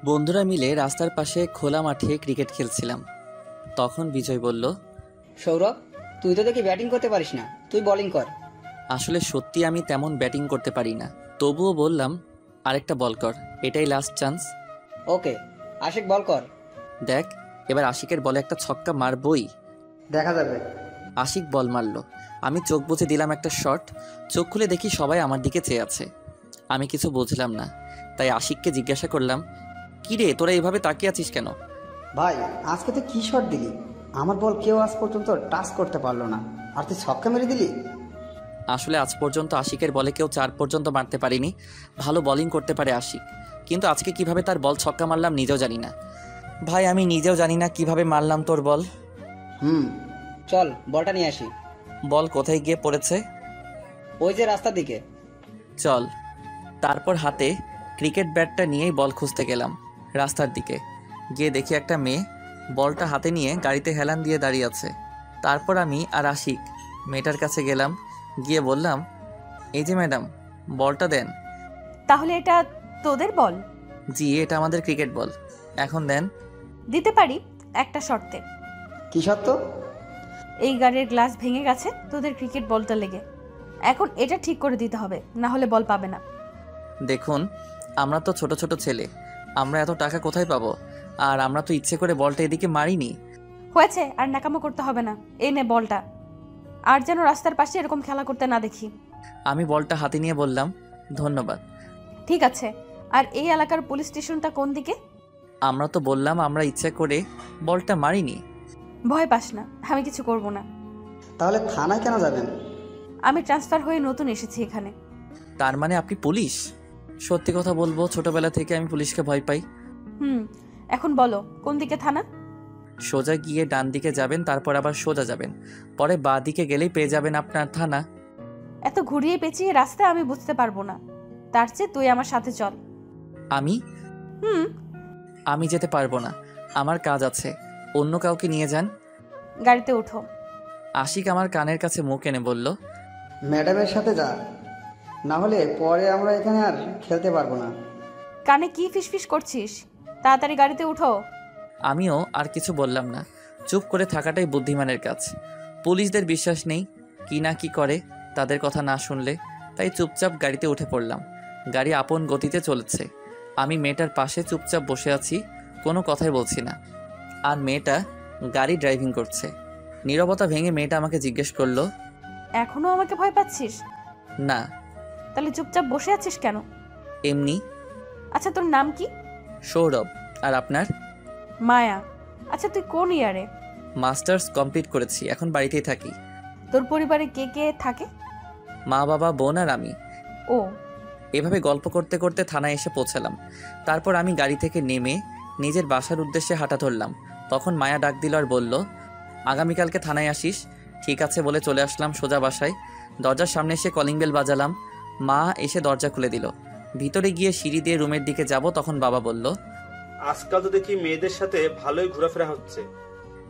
বন্ধুরা মিলে রাস্তার পাশে খোলা মাঠে ক্রিকেট খেলছিলাম। তখন বিজয় বলল, সৌরভ, তুই তো দেখি ব্যাটিং করতে পারিস না, তুই বোলিং কর। আসলে সত্যি আমি তেমন ব্যাটিং করতে পারি না, তবুও বললাম, আরেকটা বল কর, এটাই লাস্ট চান্স। ওকে, আশিক বল কর। দেখ, এবার আশিকের বলে একটা ছক্কা মারবই। দেখা যাবে। আশিক বল মারল, আমি চোখ বুজে দিলাম একটা শট। চোখ খুলে দেখি সবাই আমার দিকে চেয়ে আছে। আমি কিছু বুঝলাম না, তাই আশিককে জিজ্ঞাসা করলাম, কি রে, তোরা এভাবে তাকিয়ে আছিস কেন? ভাই, আজকে তুই কি শট দিলি? আমার বল কেউ আজ পর্যন্ত টাচ করতে পারলো না, আর তুই ছক্কা মেরে দিলি। আসলে আজ পর্যন্ত আশিকের বলে কেউ 4 পর্যন্ত মারতে পারেনি। ভালো বোলিং করতে পারে আশিক, কিন্তু আজকে কিভাবে তার বল ছক্কা মারলাম নিজেও জানি না। ভাই, আমি নিজেও জানি না কিভাবে মারলাম তোর বল। চল বলটা নিয়ে আসি। বল কোথায় গিয়ে পড়েছে? ওই যে রাস্তার দিকে। চল। তারপর হাতে ক্রিকেট ব্যাটটা নিয়েই বল খুঁজতে গেলাম রাস্তার দিকে। গিয়ে দেখি একটা মেয়ে বলটা হাতে নিয়ে গাড়িতে হেলান দিয়ে দাঁড়িয়ে আছে। তারপর আমি আর আশিক মেয়েটার কাছে গেলাম, গিয়ে বললাম, এই যে ম্যাডাম, বলটা দেন। তাহলে এটা তোদের বল? জি, এটা আমাদের ক্রিকেট বল, এখন দেন। দিতে পারি, একটা শর্তে। কি সত্য? এই গাড়ির গ্লাস ভেঙে গেছে তোদের ক্রিকেট বলটা লেগে, এখন এটা ঠিক করে দিতে হবে, না হলে বল পাবে না। দেখুন, আমরা তো ছোট ছোট ছেলে, আমরা এত টাকা কোথায় পাবো? আর আমরা তো ইচ্ছে করে বলটা এদিকে মারিনি। হয়েছে, আর নাকামো করতে হবে না, এই নে বলটা। আর যেন রাস্তার পাশে এরকম খেলা করতে না দেখি। আমি বলটা হাতে নিয়ে বললাম, ধন্যবাদ। ঠিক আছে, আর এই এলাকার পুলিশ স্টেশনটা কোন দিকে? আমরা তো বললাম আমরা ইচ্ছে করে বলটা মারিনি। ভয় পাস না, আমি কিছু করব না। তাহলে থানায় কেন যাবেন? আমি ট্রান্সফার হয়ে নতুন এসেছি এখানে। তার মানে আপনি পুলিশ? সত্যি কথা বলবো, ছোটবেলা থেকে আমি পুলিশকে ভয় পাই। এখন বলো কোন দিকে থানা? সোজা গিয়ে ডান দিকে যাবেন, তারপর আবার সোজা যাবেন, পরে বাঁ দিকে গেলেই পেয়ে যাবেন আপনার থানা। এত ঘুরিয়ে পেঁচিয়ে রাস্তা আমি বুঝতে পারবো না, তার চেয়ে তুই আমার সাথে চল। আমি হুম। আমি যেতে পারবো না, আমার কাজ আছে, অন্য কাউকে নিয়ে যান। গাড়িতে উঠো। আশিক আমার কানের কাছে মুখ এনে বলল, ম্যাডামের সাথে যা, না হলে পরে আমরা এখানে আর খেলতে পারবো না। কানে কি ফিসফিস করছিস? তাড়াতাড়ি গাড়িতে উঠো। আমিও আর কিছু বললাম না, চুপ করে থাকাটাই বুদ্ধিমানের কাজ। পুলিশদের বিশ্বাস নেই, কি না কি করে তাদের কথা না শুনলে, তাই চুপচাপ গাড়িতে উঠে পড়লাম। গাড়ি আপন গতিতে চলেছে, আমি মেয়েটার পাশে চুপচাপ বসে আছি, কোনো কথাই বলছি না। আর মেয়েটা গাড়ি ড্রাইভিং করছে। নীরবতা ভেঙে মেয়েটা আমাকে জিজ্ঞেস করলো, এখনো আমাকে ভয় পাচ্ছিস? না। তাহলে চুপচাপ বসে আছিস কেন? এমনি। আচ্ছা, তোর নাম কি? সৌরভ। আর আপনার? মায়া। আচ্ছা, তুই কোন ইয়ারে? মাস্টার্স কমপ্লিট করেছি, এখন বাড়িতেই থাকি। তোর পরিবারে কে কে থাকে? মা, বাবা, বোন আর আমি। ও। এভাবে গল্প করতে করতে থানায় এসে পৌঁছালাম। তারপর আমি গাড়ি থেকে নেমে নিজের বাসার উদ্দেশ্যে হাঁটা ধরলাম। তখন মায়া ডাক দিল আর বলল, আগামীকালকে থানায় আসিস। ঠিক আছে বলে চলে আসলাম সোজা বাসায়। দরজার সামনে এসে কলিং বেল বাজালাম। মা এসে দরজা খুলে দিল। ভিতরে গিয়ে সিঁড়ি দিয়ে রুমের দিকে যাব, তখন বাবা বলল, আজকাল তো দেখি মেয়েদের সাথে ভালোই ঘোরাফেরা হচ্ছে।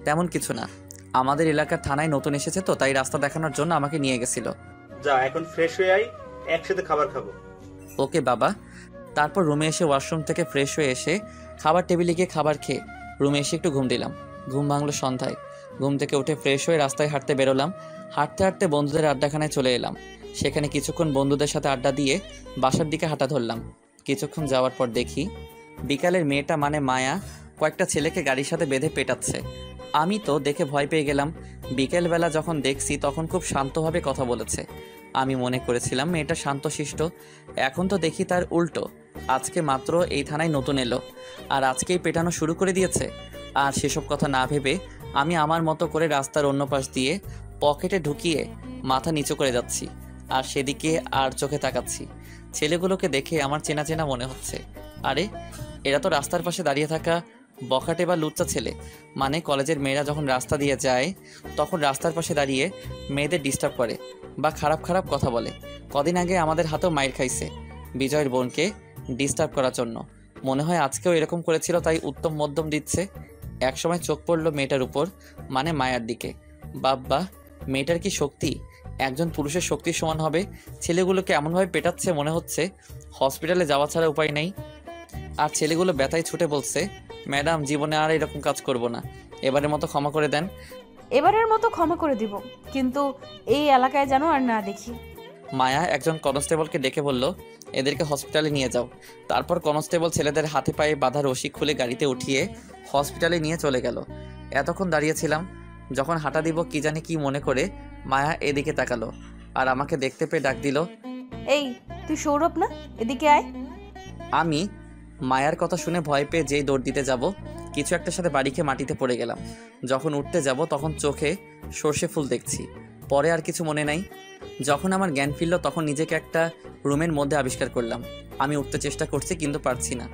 তেমন কিছু না, আমাদের এলাকার থানায় নতুন এসেছে তো, তাই রাস্তা দেখানোর জন্য আমাকে নিয়ে গেছিল। যা, এখন ফ্রেশ হয়ে আই, একসাথে খাবার খাবো। ওকে বাবা। তারপর রুমে এসে ওয়াশরুম থেকে ফ্রেশ হয়ে এসে খাবার টেবিলে গিয়ে খাবার খেয়ে রুমে এসে একটু ঘুম দিলাম। ঘুম ভাঙলো সন্ধ্যায়। ঘুম থেকে উঠে ফ্রেশ হয়ে রাস্তায় হাঁটতে বেরোলাম। হাঁটতে হাঁটতে বন্ধুদের আড্ডাখানায় চলে এলাম। সেখানে কিছুক্ষণ বন্ধুদের সাথে আড্ডা দিয়ে বাসার দিকে হাঁটা ধরলাম। কিছুক্ষণ যাওয়ার পর দেখি বিকালের মেয়েটা মানে মায়া কয়েকটা ছেলেকে গাড়ির সাথে বেঁধে পেটাচ্ছে। আমি তো দেখে ভয় পেয়ে গেলাম। বিকেলবেলা যখন দেখছি তখন খুব শান্তভাবে কথা বলেছে। আমি মনে করেছিলাম মেয়েটা শান্তশিষ্ট, এখন তো দেখি তার উল্টো। আজকে মাত্র এই থানায় নতুন এলো আর আজকেই পেটানো শুরু করে দিয়েছে। আর সেসব কথা না ভেবে আমি আমার মতো করে রাস্তার অন্য পাশ দিয়ে পকেটে ঢুকিয়ে মাথা নিচু করে যাচ্ছি আর সেদিকে আর চোখে তাকাচ্ছি। ছেলেগুলোকে দেখে আমার চেনা চেনা মনে হচ্ছে। আরে, এরা তো রাস্তার পাশে দাঁড়িয়ে থাকা বখাটে বা লুচ্চা ছেলে। মানে কলেজের মেয়েরা যখন রাস্তা দিয়ে যায় তখন রাস্তার পাশে দাঁড়িয়ে মেয়েদের ডিস্টার্ব করে বা খারাপ খারাপ কথা বলে। কদিন আগে আমাদের হাতেও মাইর খাইছে বিজয়ের বোনকে ডিস্টার্ব করার জন্য। মনে হয় আজকেও এরকম করেছিল, তাই উত্তম মধ্যম দিচ্ছে। একসময় চোখ পড়ল মেয়েটার উপর, মানে মায়ার দিকে। বাব্বা, মেয়েটার কি শক্তি! একজন পুরুষের শক্তির সমান হবে। ছেলেগুলোকে এমনভাবে পেটাচ্ছে মনে হচ্ছে হসপিটালে যাওয়া ছাড়া উপায় নেই। আর ছেলেগুলো ব্যথায় ছুটে বলছে, ম্যাডাম জীবনে আর এরকম কাজ করব না, এবারের মতো ক্ষমা করে দেন। এবারের মতো ক্ষমা করে দিব, কিন্তু এই এলাকায় যেন আর না দেখি। মায়া একজন কনস্টেবলকে ডেকে বলল, এদেরকে হসপিটালে নিয়ে যাও। তারপর কনস্টেবল ছেলেদের হাতে পায়ে বাঁধা রশি খুলে গাড়িতে উঠিয়ে হসপিটালে নিয়ে চলে গেল। এতক্ষণ দাঁড়িয়েছিলাম, যখন হাঁটা দিব কি জানি কি মনে করে মায়া এদিকে তাকালো আর আমাকে দেখতে পেয়ে ডাক দিল, এই তুই সৌরভ না, এদিকে আয়। আমি মায়ার কথা শুনে ভয় পেয়ে যেই দৌড় দিতে যাব, কিছু একটার সাথে বাড়ি খেয়ে মাটিতে পড়ে গেলাম। যখন উঠতে যাব তখন চোখে সর্ষে ফুল দেখছি, পরে আর কিছু মনে নাই। যখন আমার জ্ঞান ফিরল তখন নিজেকে একটা রুমের মধ্যে আবিষ্কার করলাম। আমি উঠতে চেষ্টা করছি কিন্তু পারছি না,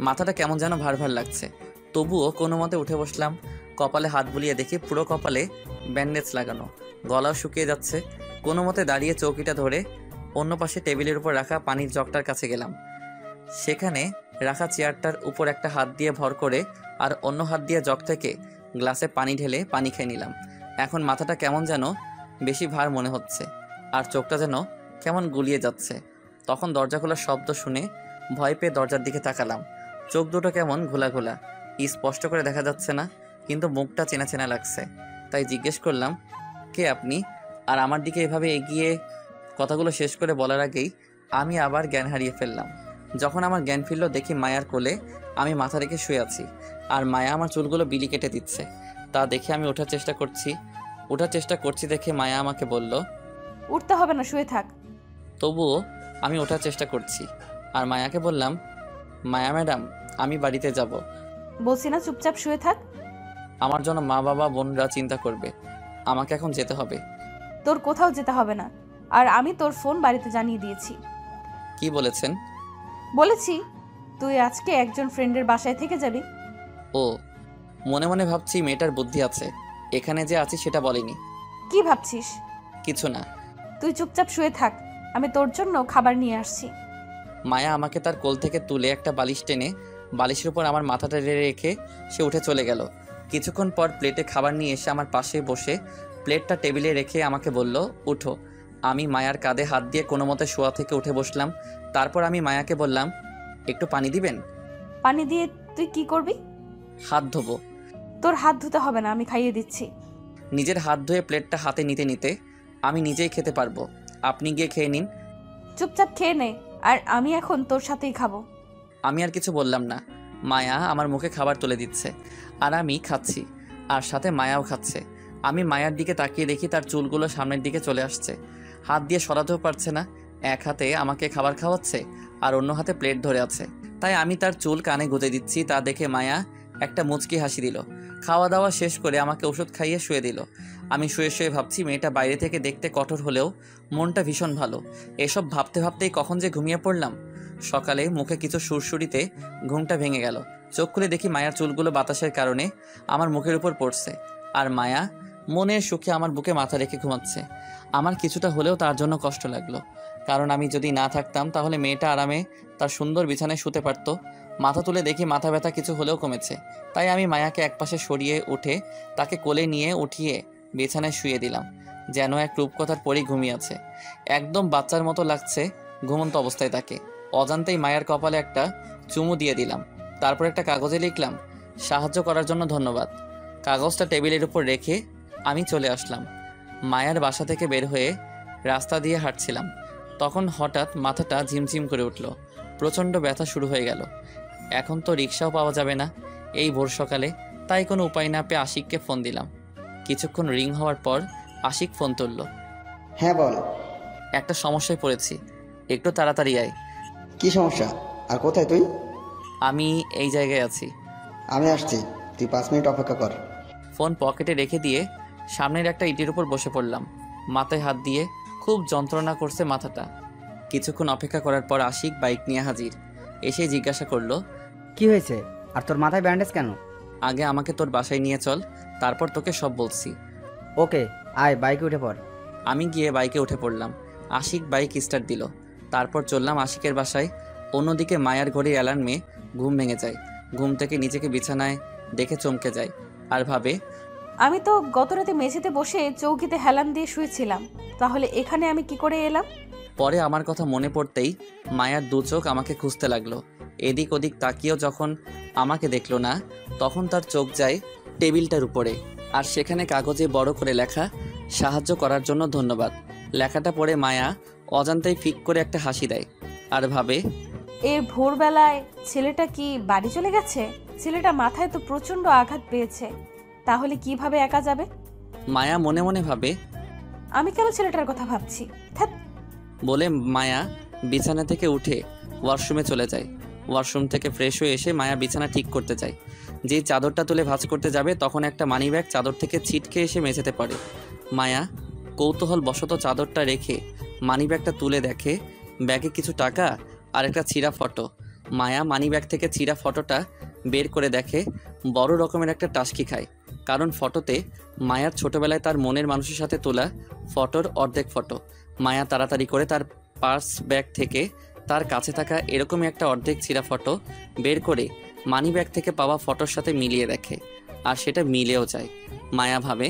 মাথাটা কেমন যেন ভার ভার লাগছে। তবুও কোনো মতে উঠে বসলাম। কপালে হাত বুলিয়ে দেখি পুরো কপালে ব্যান্ডেজ লাগানো, গলাও শুকিয়ে যাচ্ছে। কোনো মতে দাঁড়িয়ে চৌকিটা ধরে অন্য পাশে টেবিলের উপর রাখা পানির জগটার কাছে গেলাম। সেখানে রাখা চেয়ারটার উপর একটা হাত দিয়ে ভর করে আর অন্য হাত দিয়ে জগ থেকে গ্লাসে পানি ঢেলে পানি খেয়ে নিলাম। এখন মাথাটা কেমন যেন বেশি ভার মনে হচ্ছে আর চোখটা যেন কেমন গুলিয়ে যাচ্ছে। তখন দরজা খোলার শব্দ শুনে ভয় পেয়ে দরজার দিকে তাকালাম। চোখ দুটো কেমন ঘোলা ঘোলা, স্পষ্ট করে দেখা যাচ্ছে না, কিন্তু মুখটা চেনা চেনা লাগছে। তাই জিজ্ঞেস করলাম, কে আপনি? আর আমার দিকে এভাবে এগিয়ে কথাগুলো শেষ করে বলার আগেই আমি আবার জ্ঞান হারিয়ে ফেললাম। যখন আমার জ্ঞান ফিরল দেখি মায়ার কোলে আমি মাথা রেখে শুয়ে আছি আর মায়া আমার চুলগুলো বিলি কেটে দিচ্ছে। তা দেখে আমি ওঠার চেষ্টা করছি দেখে মায়া আমাকে বলল, উঠতে হবে না, শুয়ে থাক। তবুও আমি ওঠার চেষ্টা করছি আর মায়াকে বললাম, মায়া ম্যাডাম আমি বাড়িতে যাব। বলছি না চুপচাপ শুয়ে থাক। আমার জন্য মা বাবা বোনরা চিন্তা করবে, আমাকে এখন যেতে হবে। তোর কোথাও যেতে হবে না, আর আমি তোর ফোন বাড়িতে জানিয়ে দিয়েছি। কি বলেছেন? বলেছি তুই আজকে একজন ফ্রেন্ডের বাসায় থেকে যাবি। ও, মনে মনে ভাবছি মেয়েটার বুদ্ধি আছে, এখানে যে আছি সেটা বলেনি। কি ভাবছিস? কিছু না। তুই চুপচাপ শুয়ে থাক, আমি তোর জন্য খাবার নিয়ে আসছি। মায়া আমাকে তার কোল থেকে তুলে একটা বালিশ টেনে বালিশের উপর আমার মাথাটা রেখে সে উঠে চলে গেল। কিছুক্ষণ পর প্লেটে খাবার নিয়ে এসে আমার পাশে বসে প্লেটটা টেবিলে রেখে আমাকে বলল, উঠো। আমি মায়ার কাঁধে হাত দিয়ে কোনো মতে শোয়া থেকে উঠে বসলাম। তারপর আমি মায়াকে বললাম, একটু পানি দিবেন? পানি দিয়ে তুই কি করবি? হাত ধোবো। তোর হাত ধুতে হবে না, আমি খাইয়ে দিচ্ছি। নিজের হাত ধুয়ে প্লেটটা হাতে নিতে নিতে, আমি নিজেই খেতে পারবো, আপনি গিয়ে খেয়ে নিন। চুপচাপ খেয়ে নে, আর আমি এখন তোর সাথেই খাবো। আমি আর কিছু বললাম না। মায়া আমার মুখে খাবার তুলে দিচ্ছে আর আমি খাচ্ছি, আর সাথে মায়াও খাচ্ছে। আমি মায়ার দিকে তাকিয়ে দেখি তার চুলগুলো সামনের দিকে চলে আসছে, হাত দিয়ে সরাতেও পারছে না। এক হাতে আমাকে খাবার খাওয়াচ্ছে আর অন্য হাতে প্লেট ধরে আছে। তাই আমি তার চুল কানে গুঁজে দিচ্ছি। তা দেখে মায়া একটা মুচকি হাসি দিল। খাওয়া দাওয়া শেষ করে আমাকে ওষুধ খাইয়ে শুয়ে দিল। আমি শুয়ে শুয়ে ভাবছি, মেয়েটা বাইরে থেকে দেখতে কঠোর হলেও মনটা ভীষণ ভালো। এসব ভাবতে ভাবতেই কখন যে ঘুমিয়ে পড়লাম। সকালে মুখে কিছু সুরসুরিতে ঘুমটা ভেঙে গেল। চোখ খুলে দেখি মায়ার চুলগুলো বাতাসের কারণে আমার মুখের উপর পড়ছে, আর মায়া মনের সুখে আমার বুকে মাথা রেখে ঘুমাচ্ছে। আমার কিছুটা হলেও তার জন্য কষ্ট লাগলো, কারণ আমি যদি না থাকতাম তাহলে মেয়েটা আরামে তার সুন্দর বিছানায় শুতে পারতো। মাথা তুলে দেখি মাথা ব্যথা কিছু হলেও কমেছে। তাই আমি মায়াকে একপাশে সরিয়ে উঠে তাকে কোলে নিয়ে উঠিয়ে বিছানায় শুয়ে দিলাম, যেন এক রূপকথার পরই ঘুমিয়ে আছে। একদম বাচ্চার মতো লাগছে ঘুমন্ত অবস্থায় তাকে। অজান্তেই মায়ের কপালে একটা চুমু দিয়ে দিলাম। তারপর একটা কাগজে লিখলাম, সাহায্য করার জন্য ধন্যবাদ। কাগজটা টেবিলের উপর রেখে আমি চলে আসলাম। মায়ার বাসা থেকে বের হয়ে রাস্তা দিয়ে হাঁটছিলাম, তখন হঠাৎ মাথাটা ঝিমঝিম করে উঠল। প্রচণ্ড ব্যথা শুরু হয়ে গেল। এখন তো রিক্সাও পাওয়া যাবে না এই ভোর সকালে। তাই কোনো উপায় না পেয়ে আশিককে ফোন দিলাম। কিছুক্ষণ রিং হওয়ার পর আশিক ফোন তুলল। হ্যাঁ বল। একটা সমস্যায় পড়েছি, একটু তাড়াতাড়ি আয়। কি সমস্যা আর কোথায় তুই? আমি এই জায়গায় আছি। আমি আসছি, তুই 5 মিনিট অপেক্ষা কর। ফোন পকেটে রেখে দিয়ে সামনের একটা ইটের উপর বসে পড়লাম। মাথায় হাত দিয়ে খুব যন্ত্রণা করছে মাথাটা। কিছুক্ষণ অপেক্ষা করার পর আশিক বাইক নিয়ে হাজির। এসে জিজ্ঞাসা করলো, কি হয়েছে? আর তোর মাথায় ব্যান্ডেজ কেন? আগে আমাকে তোর বাসায় নিয়ে চল, তারপর তোকে সব বলছি। ওকে, আয় বাইকে উঠে পড়। আমি গিয়ে বাইকে উঠে পড়লাম। আশিক বাইক স্টার্ট দিল। তারপর চললাম আশিকের বাসায়। অন্যদিকে মায়ার ঘড়ির অ্যালার্মে ঘুম ভেঙে যায়। ঘুম থেকে নিজেকে বিছানায় দেখে চমকে যায় আর ভাবে, আমি তো গত রাতে মেঝেতে বসে চৌকিতে হেলান দিয়ে শুয়েছিলাম, তাহলে এখানে আমি কি করে এলাম? পরে আমার কথা মনে পড়তেই মায়ার দু চোখ আমাকে খুঁজতে লাগলো। এদিক ওদিক তাকিয়েও যখন আমাকে দেখলো না, তখন তার চোখ যায় টেবিলটার উপরে, আর সেখানে কাগজে বড় করে লেখা সাহায্য করার জন্য ধন্যবাদ। লেখাটা পড়ে মায়া অজান্তেই ফিক করে একটা হাসি দেয় আর ভাবে, এর ভোরবেলায় ছেলেটা কি বাড়ি চলে গেছে? ছেলেটা মাথায় তো প্রচন্ড আঘাত পেয়েছে, তাহলে কিভাবে একা যাবে? মায়া মনে মনে ভাবে, আমি কেন ছেলেটার কথা ভাবছি? ধ্যাৎ। বলে মায়া বিছানা থেকে উঠে ওয়াশরুমে চলে যায়। ওয়াশরুম থেকে ফ্রেশ হয়ে এসে মায়া বিছানা ঠিক করতে যায়। যেই চাদরটা তুলে ভাঁজ করতে যাবে তখন একটা মানিব্যাগ চাদর থেকে ছিটকে এসে মেঝেতে পড়ে। মায়া কৌতূহল বশত চাদরটা রেখে মানিব্যাগটা তুলে দেখে ব্যাগে কিছু টাকা আর একটা ছিঁড়া ফটো। মায়া মানিব্যাগ থেকে ছিঁড়া ফটোটা বের করে দেখে বড় রকমের একটা টাসকি খায়, কারণ ফটোতে মায়ার ছোটবেলায় তার মনের মানুষের সাথে তোলা ফটোর অর্ধেক ফটো। মায়া তাড়াতাড়ি করে তার পার্স ব্যাগ থেকে তার কাছে থাকা এরকমই একটা অর্ধেক ছিঁড়া ফটো বের করে মানিব্যাগ থেকে পাওয়া ফটোর সাথে মিলিয়ে দেখে, আর সেটা মিলেও যায়। মায়া ভাবে,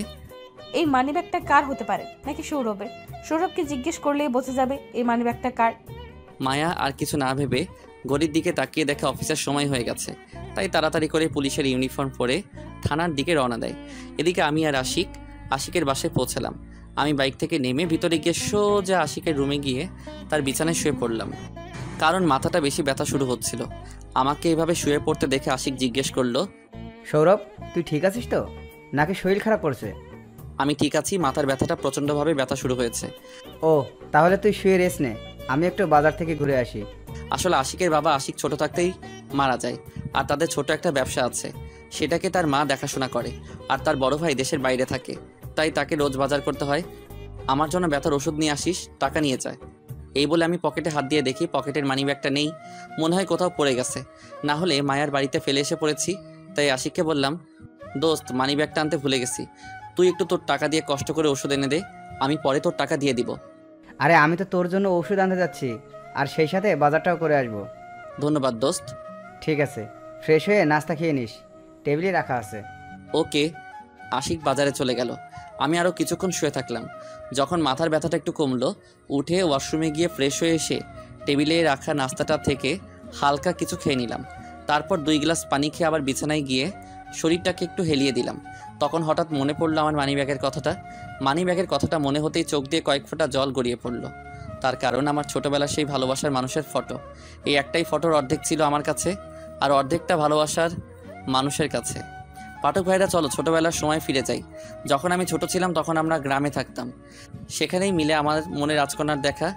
এই মানিব্যাগটা কার হতে পারে? নাকি সৌরভের? সৌরভকে জিজ্ঞেস করলেই বোঝা যাবে এই মানিব্যাগটা কার। মায়া আর কিছু না ভেবে ঘড়ির দিকে তাকিয়ে দেখে অফিসের সময় হয়ে গেছে, তাই তাড়াতাড়ি করে পুলিশের ইউনিফর্ম পরে থানার দিকে রওনা দেয়। এদিকে আমি আর আশিকের বাসায় পৌঁছালাম। আমি বাইক থেকে নেমে ভিতরে গিয়ে সোজা আশিকের রুমে গিয়ে তার বিছানায় শুয়ে পড়লাম, কারণ মাথাটা বেশি ব্যথা শুরু হচ্ছিল। আমাকে এভাবে শুয়ে পড়তে দেখে আশিক জিজ্ঞেস করলো, সৌরভ, তুই ঠিক আছিস তো, নাকি শরীর খারাপ করছে? আমি ঠিক আছি, মাথার ব্যথাটা প্রচণ্ডভাবে ব্যথা শুরু হয়েছে। ও, তাহলে তুই শুয়ে রেস্ট নে, আমি একটু বাজার থেকে ঘুরে আসি। আসলে আশিকের বাবা আশিক ছোট থাকতেই মারা যায়, আর তাদের ছোট একটা ব্যবসা আছে, সেটাকে তার মা দেখাশোনা করে, আর তার বড় ভাই দেশের বাইরে থাকে, তাই তাকে রোজ বাজার করতে হয়। আমার জন্য ব্যথার ওষুধ নিয়ে আসিস, টাকা নিয়ে যায়। এই বলে আমি পকেটে হাত দিয়ে দেখি পকেটের মানিব্যাগটা নেই, মনে হয় কোথাও পড়ে গেছে, না হলে মায়ার বাড়িতে ফেলে এসে পড়েছি। তাই আশিককে বললাম, দোস্ত, মানিব্যাগটা আনতে ভুলে গেছি, তুই একটু তোর টাকা দিয়ে কষ্ট করে ওষুধ এনে দে, আমি পরে তোর টাকা দিয়ে দিব। আরে আমি তো তোর জন্য ওষুধ আনতে যাচ্ছি, আর সেই সাথে বাজারটাও করে আসবো। ধন্যবাদ দোস্ত। ঠিক আছে, ফ্রেশ হয়ে নাস্তা খেয়ে নিস, টেবিলে রাখা আছে। ওকে। আশিক বাজারে চলে গেল। আমি আরও কিছুক্ষণ শুয়ে থাকলাম। যখন মাথার ব্যথাটা একটু কমলো, উঠে ওয়াশরুমে গিয়ে ফ্রেশ হয়ে এসে টেবিলে রাখা নাস্তাটা থেকে হালকা কিছু খেয়ে নিলাম। তারপর 2 গ্লাস পানি খেয়ে আবার বিছানায় গিয়ে শরীরটাকে একটু হেলিয়ে দিলাম। তখন হঠাৎ মনে পড়লো আমার মানিব্যাগের কথাটা। মানিব্যাগের কথাটা মনে হতেই চোখ দিয়ে কয়েক ফোঁটা জল গড়িয়ে পড়লো। তার কারণ আমার ছোটোবেলার সেই ভালোবাসার মানুষের ফটো। এই একটাই ফটোর অর্ধেক ছিল আমার কাছে, আর অর্ধেকটা ভালোবাসার মানুষের কাছে। পাঠক ভাইরা, চলো ছোটোবেলার সময় ফিরে যাই। যখন আমি ছোট ছিলাম তখন আমরা গ্রামে থাকতাম, সেখানেই মিলে আমার মনে রাজকন্যার দেখা।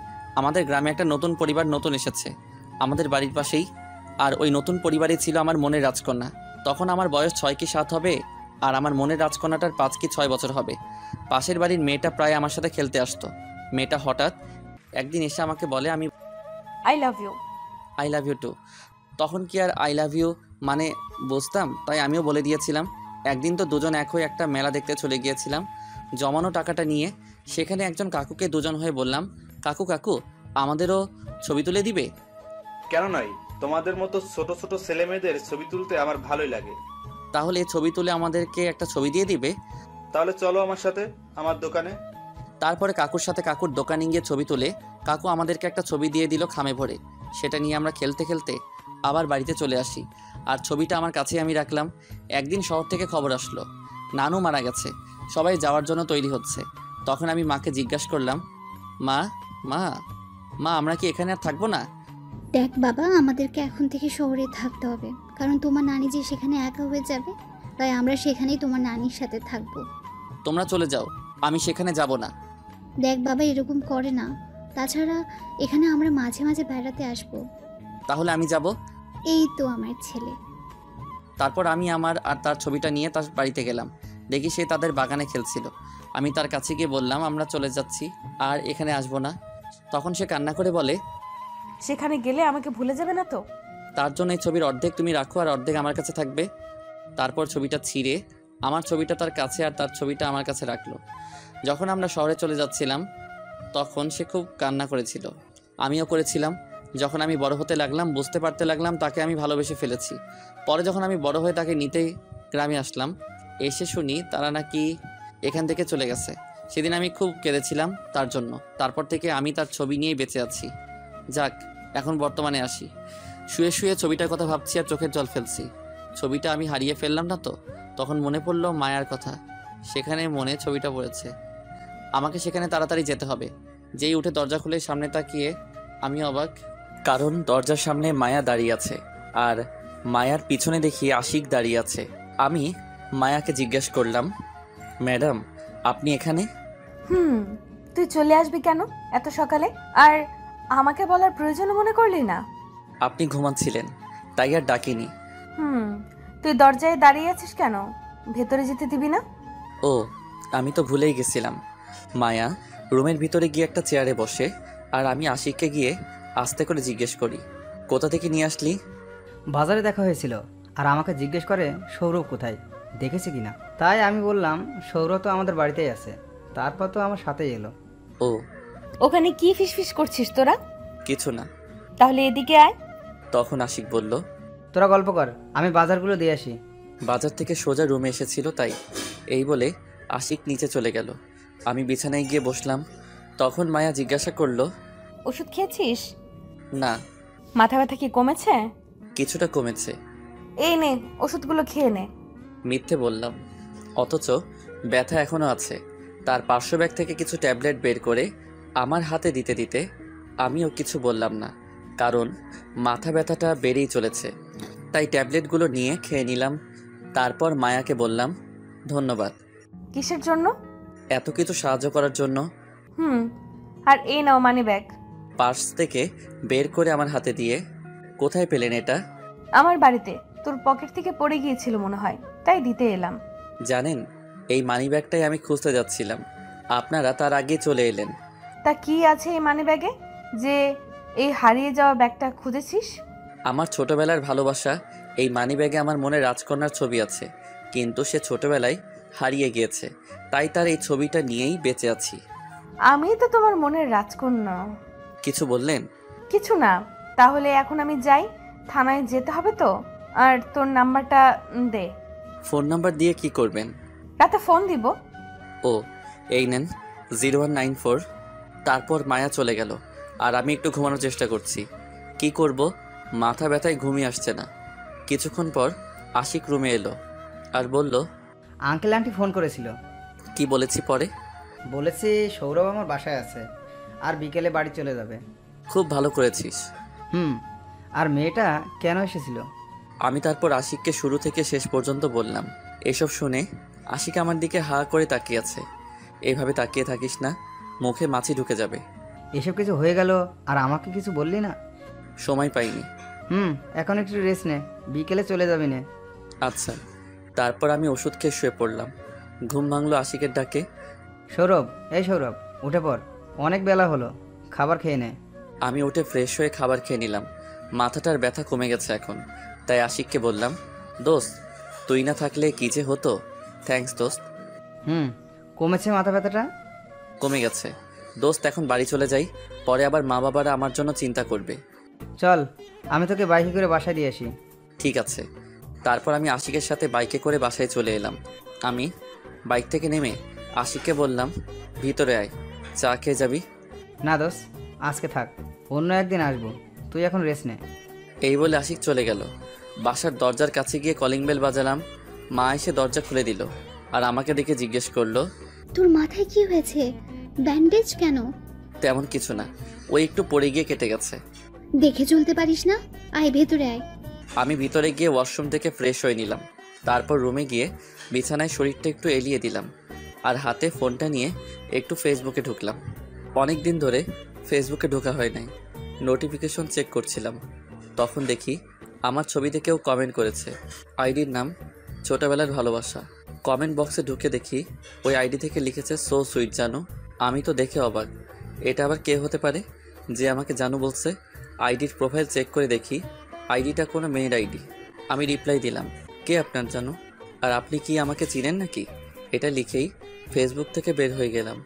আমাদের গ্রামে একটা নতুন পরিবার নতুন এসেছে আমাদের বাড়ির পাশেই, আর ওই নতুন পরিবারে ছিল আমার মনের রাজকন্যা। তখন আমার বয়স 6 কি 7 হবে, আর আমার মনের রাজকন্যাটার 5 কি 6 বছর হবে। পাশের বাড়ির মেয়েটা প্রায় আমার সাথে খেলতে আসতো। মেয়েটা হঠাৎ একদিন এসে আমাকে বলে, আমি I love you. I love you too. তখন কি আর আই লাভ ইউ মানে বুঝতাম, তাই আমিও বলে দিয়েছিলাম। একদিন তো দুজন এক হয়ে একটা মেলা দেখতে চলে গিয়েছিলাম জমানো টাকাটা নিয়ে। সেখানে একজন কাকুকে দুজন হয়ে বললাম, কাকু কাকু আমাদেরও ছবি তুলে দিবে? কেন নয়, তোমাদের মতো ছোট ছোট ছেলে মেয়েদের ছবি তুলতে আমার ভালোই লাগে। তাহলে ছবি তুলে আমাদেরকে একটা ছবি দিয়ে দিবে? তাহলে চলো আমার সাথে আমার দোকানে। তারপরে কাকুর সাথে কাকুর দোকানে গিয়ে ছবি তুলে কাকু আমাদেরকে একটা ছবি দিয়ে দিল খামে ভরে। সেটা নিয়ে আমরা খেলতে খেলতে আবার বাড়িতে চলে আসি, আর ছবিটা আমার কাছেই আমি রাখলাম। একদিন শহর থেকে খবর আসলো নানু মারা গেছে, সবাই যাওয়ার জন্য তৈরি হচ্ছে। তখন আমি মাকে জিজ্ঞাসা করলাম, মা মা মা আমরা কি এখানে আর থাকবো না? দেখ বাবা, আমাদেরকে এখন থেকে শহরে থাকতে হবে, কারণ তোমার নানি যে সেখানে একা হয়ে যাবে, তাই আমরা সেখানেই তোমার নানির সাথে থাকবো। তোমরা চলে যাও, আমি সেখানে যাব না। দেখ বাবা, এরকম করে না, তাছাড়া এখানে আমরা মাঝে মাঝে বেড়াতে আসবো। তাহলে আমি যাব। এই তো আমার ছেলে। তারপর আমি আমার আর তার ছবিটা নিয়ে তার বাড়িতে গেলাম। দেখি সে তাদের বাগানে খেলছিল। আমি তার কাছে গিয়ে বললাম, আমরা চলে যাচ্ছি, আর এখানে আসবো না। তখন সে কান্না করে বলে, সেখানে গেলে আমাকে ভুলে যাবে না তো? তার জন্য এই ছবির অর্ধেক তুমি রাখো আর অর্ধেক আমার কাছে থাকবে। তারপর ছবিটা ছিঁড়ে আমার ছবিটা তার কাছে আর তার ছবিটা আমার কাছে রাখলো। যখন আমরা শহরে চলে যাচ্ছিলাম তখন সে খুব কান্না করেছিল, আমিও করেছিলাম। যখন আমি বড় হতে লাগলাম বুঝতে পারতে লাগলাম তাকে আমি ভালোবেসে ফেলেছি। পরে যখন আমি বড় হয়ে তাকে নিতে গ্রামে আসলাম, এসে শুনি তারা নাকি এখান থেকে চলে গেছে। সেদিন আমি খুব কেঁদেছিলাম তার জন্য। তারপর থেকে আমি তার ছবি নিয়েই বেঁচে আছি। যাক, এখন বর্তমানে আসি। শুয়ে শুয়ে ছবিটার কথা ভাবছি আর চোখের জল ফেলছি। ছবিটা আমি হারিয়ে ফেললাম না তো? তখন মনে পড়লো মায়ার কথা। সেখানে মনে ছবিটা পড়েছে। আমাকে সেখানে তাড়াতাড়ি যেতে হবে। যেই উঠে দরজা খুলে সামনে তাকিয়ে আমি অবাক, কারণ দরজার সামনে মায়া দাঁড়িয়ে আছে আর মায়ার পিছনে দেখি আশিক দাঁড়িয়ে আছে। আমি মায়াকে জিজ্ঞেস করলাম, ম্যাডাম আপনি এখানে? তুই চলে আসবি কেন এত সকালে? আর আমাকে বলার প্রয়োজন মনে করলি না? আপনি ঘুমাচ্ছিলেন তাই আর ডাকিনি। তুই দরজায় দাঁড়িয়ে আছিস কেন? ভেতরে যেতে দিবি না? ও আমি তো ভুলেই গেছিলাম। মায়া রুমের ভিতরে গিয়ে একটা চেয়ারে বসে আর আমি আশিককে গিয়ে আস্তে করে জিজ্ঞেস করি, কোথা থেকে নিয়ে আসলি? বাজারে দেখা হয়েছিল আর আমাকে জিজ্ঞেস করে সৌরভ কোথায়, দেখেছে কিনা। তাই আমি বললাম সৌরভ তো আমাদের বাড়িতেই আছে। তারপর তো আমার সাথেই এলো। ও ওখানে কি ফিসফিস করছিস তোরা? কিছু না। তাহলে এদিকে আয়। তখন আশিক বলল, তোরা গল্প কর, আমি বাজারগুলো দিয়ে আসি। বাজার থেকে সোজা রুমে এসেছিল তাই। এই বলে আশিক নিচে চলে গেল। আমি বিছানায় গিয়ে বসলাম। তখন মায়া জিজ্ঞাসা করলো, ওষুধ খেয়েছিস? না। মাথা ব্যথা কি কমেছে? কিছুটা কমেছে। এই নে ওষুধগুলো খেয়ে নে। মিথ্যে বললাম, অথচ ব্যথা এখনো আছে। তার পার্শ্ব ব্যাগ থেকে কিছু ট্যাবলেট বের করে আমার হাতে দিতে দিতে আমিও কিছু বললাম না, কারণ মাথা ব্যথাটা বেড়েই চলেছে। তাই ট্যাবলেটগুলো নিয়ে খেয়ে নিলাম। তারপর মায়াকে বললাম, ধন্যবাদ। কিসের জন্য? এত কিছু সাহায্য করার জন্য। আর এই নাও মানি ব্যাগ। পার্স থেকে বের করে আমার হাতে দিয়ে, কোথায় পেলেন এটা? আমার বাড়িতে তোর পকেট থেকে পড়ে গিয়েছিল মনে হয়, তাই দিতে এলাম। জানেন এই মানি ব্যাগটাই আমি খুঁজতে যাচ্ছিলাম, আপনারা তার আগে চলে এলেন। তা কি আছে এই মানি ব্যাগে যে এই হারিয়ে যাওয়া ব্যাগটা খুঁজেছিস? আমার ছোটবেলার ভালোবাসা এই মানি ব্যাগে। আমার মনে রাজকন্যার ছবি আছে, কিন্তু সে ছোটবেলায় হারিয়ে গিয়েছে, তাই তার এই ছবিটা নিয়েই বেঁচে আছি। আমি তো তোমার মনের রাজকন্যা। কিছু বললেন? কিছু না। তাহলে এখন আমি যাই, থানায় যেতে হবে তো। আর তোর নাম্বারটা দে। ফোন নাম্বার দিয়ে কি করবেন? রাতে ফোন দিব। ও এই নেন, 0194। তারপর মায়া চলে গেল আর আমি একটু ঘুমানোর চেষ্টা করছি। কি করব, মাথা ব্যথায় ঘুমিয়ে আসছে না। কিছুক্ষণ পর আশিক রুমে এলো আর বলল, আঙ্কেল আন্টি ফোন করেছিল। কি বলেছি পরে? বলেছি সৌরভ আমার বাসায় আছে আর বিকেলে বাড়ি চলে যাবে। খুব ভালো করেছিস। আর মেয়েটা কেন এসেছিল? আমি তারপর আশিককে শুরু থেকে শেষ পর্যন্ত বললাম। এসব শুনে আশিক আমার দিকে হা করে তাকিয়ে আছে। এইভাবে তাকিয়ে থাকিস না, মুখে মাছি ঢুকে যাবে। এসব কিছু হয়ে গেল আর আমাকে কিছু বললি না? সময় পাইনি। এখন একটু রেস্ট নে, বিকেলে চলে যাবি না। আচ্ছা। তারপর আমি ওষুধ খেয়ে শুয়ে পড়লাম। ঘুম ভাঙলো আশিকের ডাকে। সৌরভ, এই সৌরভ, উঠে পড়, অনেক বেলা হলো, খাবার খেয়ে নে। আমি উঠে ফ্রেশ হয়ে খাবার খেয়ে নিলাম। মাথাটার ব্যথা কমে গেছে এখন। তাই আশিককে বললাম, দোস্ত তুই না থাকলে কি যে হতো। থ্যাঙ্কস দোস্ত। কমেছে মাথা ব্যথাটা? কমে গেছে দোস্ত। এখন বাড়ি চলে যাই, পরে আবার মা বাবারা আমার জন্য চিন্তা করবে। চল, আমি তোকে বাইকে করে বাসায় দিয়ে আসি। ঠিক আছে। তারপর আমি আশিকের সাথে বাইকে করে বাসায় চলে এলাম। আমি বাইক থেকে নেমে আশিককে বললাম, ভিতরে আয়, চা খেয়ে যাবি? না দোস্ত, আজকে থাক, অন্য একদিন আসবো, তুই এখন রেস্ট নে। এই বলে আশিক চলে গেল। বাসার দরজার কাছে গিয়ে কলিং বেল বাজালাম। মা এসে দরজা খুলে দিল আর আমাকে দেখে জিজ্ঞেস করলো, তোর মাথায় কি হয়েছে? ব্যান্ডেজ কেন? তেমন কিছু না, ওই একটু পড়ে গিয়ে কেটে গেছে। দেখে চলতে পারিস না? আয় ভেতরে আয়। আমি ভিতরে গিয়ে ওয়াশরুম থেকে ফ্রেশ হয়ে নিলাম। তারপর রুমে গিয়ে বিছানায় শরীরটা একটু এলিয়ে দিলাম আর হাতে ফোনটা নিয়ে একটু ফেসবুকে ঢুকলাম। অনেক দিন ধরে ফেসবুকে ঢোকা হয় নাই। নোটিফিকেশন চেক করছিলাম, তখন দেখি আমার ছবিতে কেউ কমেন্ট করেছে। আইডির নাম ছোটবেলার ভালোবাসা। কমেন্ট বক্সে ঢুকে দেখি ওই আইডি থেকে লিখেছে সো সুইট জানু। আমি তো দেখে অবাক, এটা আবার কে হতে পারে যে আমাকে জানু বলছে। আইডির প্রোফাইল চেক করে দেখি আইডিটা কোনো মেয়ের আইডি। আমি রিপ্লাই দিলাম, কে আপনার জানু, আর আপনি কি আমাকে চিনেন নাকি? এটা লিখেই ফেসবুক থেকে বের হয়ে গেলাম।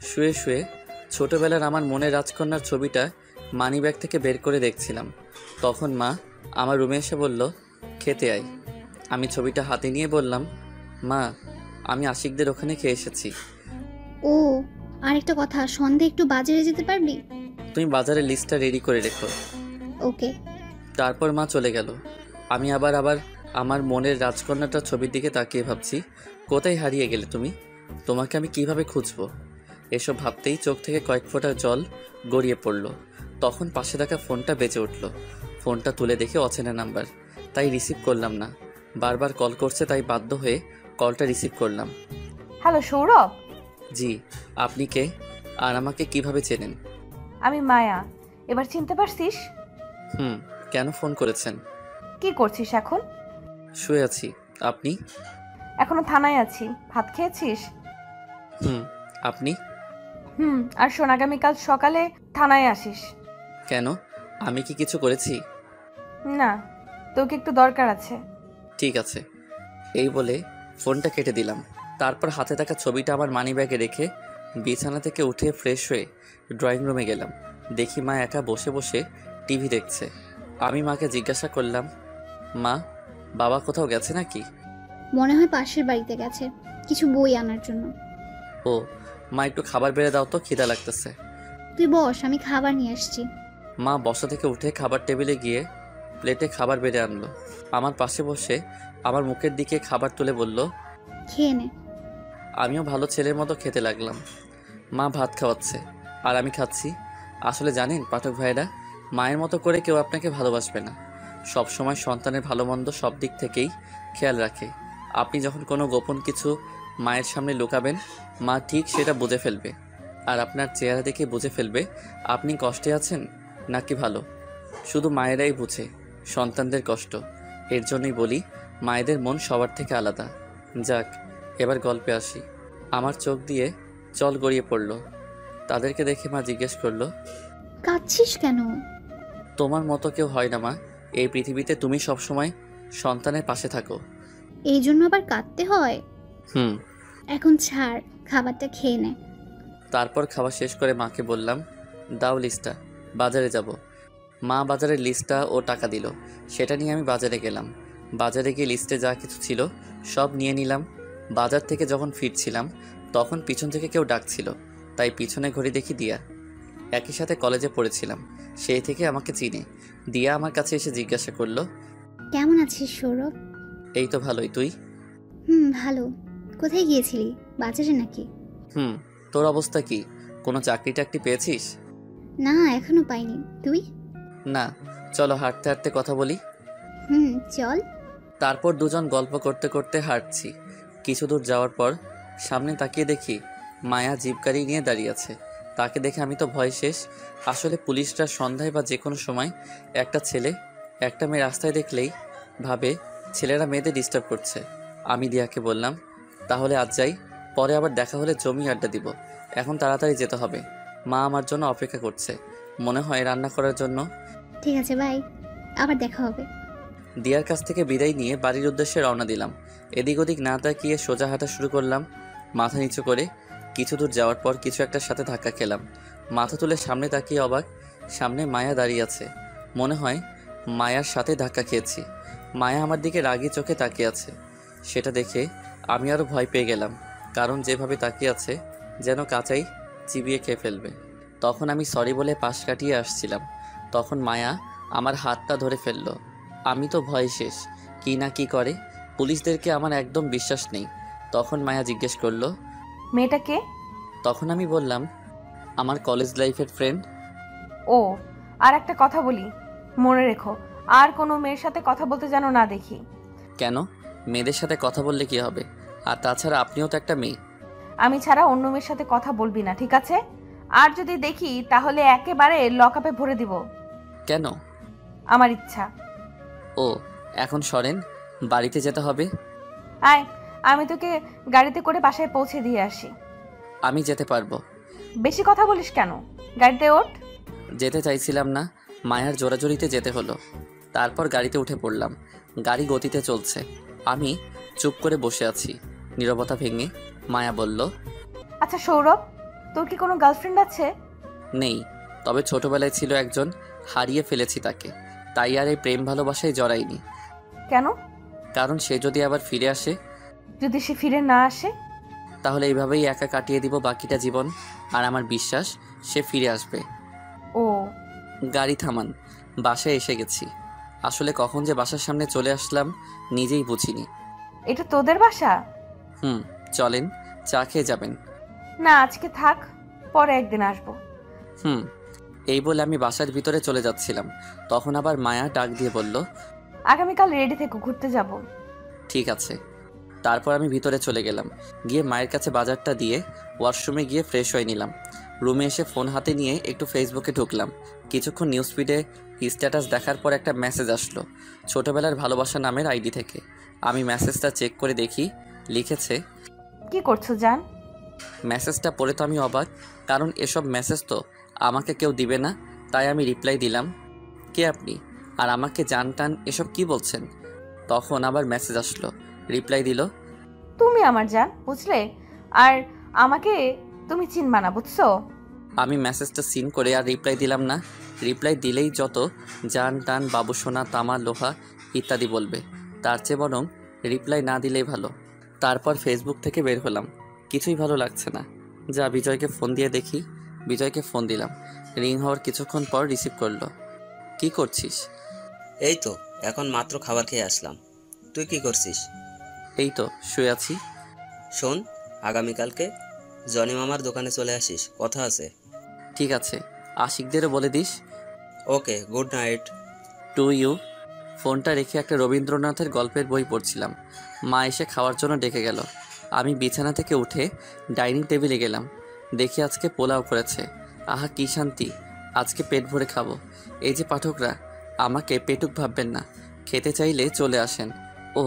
শুয়ে শুয়ে ছোটবেলার আমার মনের রাজকন্যার ছবিটা মানিব্যাগ থেকে বের করে দেখছিলাম। তখন মা আমার রুমে এসে বলল, খেতে আয়। আমি ছবিটা হাতে নিয়ে বললাম, মা আমি আশিকদের ওখানে খেয়ে এসেছি। ও, আরেকটা কথা, সন্ধ্যে একটু বাজারে যেতে পারবি? তুমি বাজারের লিস্টটা রেডি করে রেখো। ওকে। তারপর মা চলে গেল। আমি আবার আমার মনের রাজকন্যাটার ছবির দিকে তাকিয়ে ভাবছি, কোথায় হারিয়ে গেলে তুমি? তোমাকে আমি কিভাবে খুঁজবো? এসব ভাবতেই চোখ থেকে কয়েক ফোঁটা জল গড়িয়ে পড়ল। তখন পাশে থাকা ফোনটা বেজে উঠল। ফোনটা তুলে দেখে অচেনা নাম্বার, তাই রিসিভ করলাম না। বারবার কল করছে, তাই বাধ্য হয়ে কলটা রিসিভ করলাম। হ্যালো সৌরভ, জি, আপনি কে? আর আমাকে কিভাবে চেনেন? আমি মায়া। এবার চিনতে পারছিস? কেন ফোন করেছেন? কি করছিস এখন? শুয়ে আছি। আপনি? এখনো থানায় আছি। ভাত খেয়েছিস? আপনি? আর শোন, আগামীকাল সকালে থানায় আসিস। কেন? আমি কি কিছু করেছি? না, তোকে একটু দরকার আছে। ঠিক আছে। এই বলে ফোনটা কেটে দিলাম। তারপর হাতে থাকা ছবিটা আমার মানিব্যাগে রেখে বিছানা থেকে উঠে ফ্রেশ হয়ে ড্রয়িং রুমে গেলাম। দেখি মা একা বসে বসে টিভি দেখছে। আমি মাকে জিজ্ঞাসা করলাম, মা, বাবা কোথাও গেছে নাকি? মনে হয় পাশের বাড়িতে গেছে কিছু বই আনার জন্য। ও, মা একটু খাবার বেড়ে দাও তো, খিদা লাগতেছে। তুই বস, আমি খাবার নিয়ে আসছি। মা বসা থেকে উঠে খাবার টেবিলে গিয়ে প্লেটে খাবার বেড়ে আনলো। আমার পাশে বসে আমার মুখের দিকে খাবার তুলে বলল, খেয়ে নে। আমিও ভালো ছেলের মতো খেতে লাগলাম। মা ভাত খাওয়াচ্ছে আর আমি খাচ্ছি। আসলে জানেন পাঠক ভাইরা, মায়ের মতো করে কেউ আপনাকে ভালোবাসবে না। সব সময় সন্তানের ভালো মন্দ সব দিক থেকেই খেয়াল রাখে। আপনি যখন কোনো গোপন কিছু মায়ের সামনে লুকাবেন, মা ঠিক সেটা বুঝে ফেলবে। আর আপনার চেহারা দেখে বুঝে ফেলবে আপনি কষ্টে আছেন নাকি ভালো। শুধু মায়েরাই বুঝে সন্তানদের কষ্ট। এর জন্যই বলি, মায়েদের মন সবার থেকে আলাদা। যাক, এবার গল্পে আসি। আমার চোখ দিয়ে জল গড়িয়ে পড়ল। তাদেরকে দেখে মা জিজ্ঞেস করলো, কাঁদছিস কেন? তোমার মতো কেউ হয় না মা। এই পৃথিবীতে তুমি সবসময় সন্তানের পাশে থাকো। এই জন্য আবার কাঁদতে হয়? হুম। এখন ছাড়, খাবারটা খেয়ে নে। তারপর খাওয়া শেষ করে মাকে বললাম, দাও লিস্টটা, বাজারে যাব। মা বাজারের লিস্টটা ও টাকা দিল। সেটা নিয়ে আমি বাজারে গেলাম। বাজারে গিয়ে লিস্টে যা কিছু ছিল সব নিয়ে নিলাম। বাজার থেকে যখন ফিরছিলাম তখন পিছন থেকে কেউ ডাকছিল, তাই পিছনে ঘুরে দেখি দিয়া। একই সাথে কলেজে পড়েছিলাম, সেই থেকে আমাকে চিনে। দিয়া আমার কাছে এসে জিজ্ঞাসা করলো, কেমন আছিস সৌরভ? এই তো ভালোই, তুই? ভালো। কোথায় গিয়েছিলি, বাজারে নাকি? তোর অবস্থা কি? কোনো চাকরি টাকরি পেয়েছিস? না, এখনো পাইনি। তুই? না, চলো হাঁটতে হাঁটতে কথা বলি। চল। তারপর দুজন গল্প করতে করতে হাঁটছি। কিছু দূর যাওয়ার পর সামনে তাকিয়ে দেখি মায়া জিপ গাড়ি নিয়ে দাঁড়িয়ে আছে। তাকে দেখে আমি তো ভয় শেষ। আসলে পুলিশরা সন্ধ্যায় বা যে কোনো সময় একটা ছেলে একটা মেয়ে রাস্তায় দেখলেই ভাবে ছেলেরা মেয়েদের ডিস্টার্ব করছে। আমি দিয়াকে বললাম, তাহলে আজ যাই, পরে আবার দেখা হলে জমি আড্ডা দিব। এখন তাড়াতাড়ি যেতে হবে, মা আমার জন্য অপেক্ষা করছে, মনে হয় রান্না করার জন্য। ঠিক আছে, বাই, আবার দেখা হবে। দিয়ার কাছ থেকে বিদায় নিয়ে বাড়ির উদ্দেশ্যে রওনা দিলাম। এদিক ওদিক না তাকিয়ে সোজা হাঁটা শুরু করলাম, মাথা নিচু করে। কিছু দূর যাওয়ার পর কিছু একটার সাথে ধাক্কা খেলাম। মাথা তুলে সামনে তাকিয়ে অবাক, সামনে মায়া দাঁড়িয়ে আছে। মনে হয় মায়ার সাথে ধাক্কা খেয়েছি। মায়া আমার দিকে রাগি চোখে তাকিয়ে আছে। সেটা দেখে আমি আরও ভয় পেয়ে গেলাম, কারণ যেভাবে তাকিয়ে আছে যেন কাঁচাই চিবিয়ে খেয়ে ফেলবে। তখন আমি সরি বলে পাশ কাটিয়ে আসছিলাম, তখন মায়া আমার হাতটা ধরে ফেললো। আমি তো ভয় শেষ, কি না কি করে। পুলিশদেরকে আমার একদম বিশ্বাস নেই। তখন মায়া জিজ্ঞেস করলো, মেয়েটা কে? তখন আমি বললাম, আমার কলেজ লাইফের ফ্রেন্ড। ও, আর একটা কথা বলি, মনে রেখো, আর কোনো মেয়ের সাথে কথা বলতে যেন না দেখি। কেন? মেয়েদের সাথে কথা বললে কি হবে? আর তাছাড়া আপনিও তো একটা মেয়ে। আমি ছাড়া অন্য মেয়ের সাথে কথা বলবি না, ঠিক আছে? আর যদি দেখি তাহলে একেবারে লকআপে ভরে দিব। কেন? আমার ইচ্ছা। ও, এখন সরেন, বাড়িতে যেতে হবে। আয়, আমি তোকে গাড়িতে করে বাসায় পৌঁছে দিয়ে আসি। আমি যেতে পারবো। বেশি কথা বলিস কেন? গাড়িতে ওঠ। যেতে চাইছিলাম না, মায়ার জোরাজোরিতে যেতে হলো। তারপর গাড়িতে উঠে পড়লাম। গাড়ি গতিতে চলছে, আমি চুপ করে বসে আছি। নীরবতা ভেঙে মায়া বলল, আচ্ছা সৌরভ, তোর কি কোনো গার্লফ্রেন্ড আছে? নেই, তবে ছোটবেলায় ছিল একজন, হারিয়ে ফেলেছি তাকে। তাই আর এই প্রেম ভালোবাসায় জড়াইনি। কেন? কারণ সে যদি আবার ফিরে আসে। যদি সে ফিরে না আসে? তাহলে এইভাবেই একা কাটিয়ে দিব বাকিটা জীবন। আর আমার বিশ্বাস সে ফিরে আসবে। ও, গাড়ি থামান, বাসায় এসে গেছি। আসলে কখন যে বাসার সামনে চলে আসলাম নিজেই বুঝিনি। এটা তোদের বাসা? চলেন, চা খেয়ে যাবেন। না, আজকে থাক, পরে একদিন আসবো। এই বলে আমি বাসার ভিতরে চলে যাচ্ছিলাম, তখন আবার মায়া ডাক দিয়ে বলল, আগামীকাল রেডি থেকো, ঘুরতে যাব। ঠিক আছে। তারপর আমি ভিতরে চলে গেলাম, গিয়ে মায়ের কাছে বাজারটা দিয়ে ওয়াশরুমে গিয়ে ফ্রেশ হয়ে নিলাম। রুমে এসে ফোন হাতে নিয়ে একটু ফেসবুকে ঢুকলাম। কিছুক্ষণ নিউজ ফিডে স্ট্যাটাস দেখার পর একটা মেসেজ আসলো ছোটবেলার ভালোবাসা নামের আইডি থেকে। আমি মেসেজটা চেক করে দেখি, লিখেছে, কি করছো জান? মেসেজটা পড়ে তো আমি অবাক, কারণ এসব মেসেজ তো আমাকে কেউ দিবে না। তাই আমি রিপ্লাই দিলাম, কে আপনি, আর আমাকে জান টান এসব কি বলছেন? তখন আবার মেসেজ আসলো, রিপ্লাই দিল, তুমি আমার জান, বুঝলে? আর আমাকে তুমি চিনবা না, বুঝছো? আমি মেসেজটা সিন করে আর রিপ্লাই দিলাম না। রিপ্লাই দিলেই যত জান টান বাবুসোনা তামা লোহা ইত্যাদি বলবে, তার চেয়ে বরং রিপ্লাই না দিলেই ভালো। তারপর ফেসবুক থেকে বের হলাম, কিছুই ভালো লাগছে না। যা বিজয়কে ফোন দিয়ে দেখি। বিজয়কে ফোন দিলাম, রিং হওয়ার কিছুক্ষণ পর রিসিভ করলো। কি করছিস? এই তো এখন মাত্র খাবার খেয়ে আসলাম। তুই কি করছিস? এই তো শুয়ে আছি। শোন, আগামীকালকে জনি মামার দোকানে চলে আসিস, কথা আছে। ঠিক আছে, আশিকদেরও বলে দিস। Okay, good night. To you. ফোনটা রেখে একটা রবীন্দ্রনাথের গল্পের বই পড়ছিলাম। মা এসে খাওয়ার জন্য ডেকে গেল। আমি বিছানা থেকে উঠে ডাইনিং টেবিলে গেলাম, দেখি আজকে পোলাও করেছে। আহা কি শান্তি, আজকে পেট ভরে খাবো। এই যে পাঠকরা, আমাকে পেটুক ভাববেন না, খেতে চাইলে চলে আসেন। ও,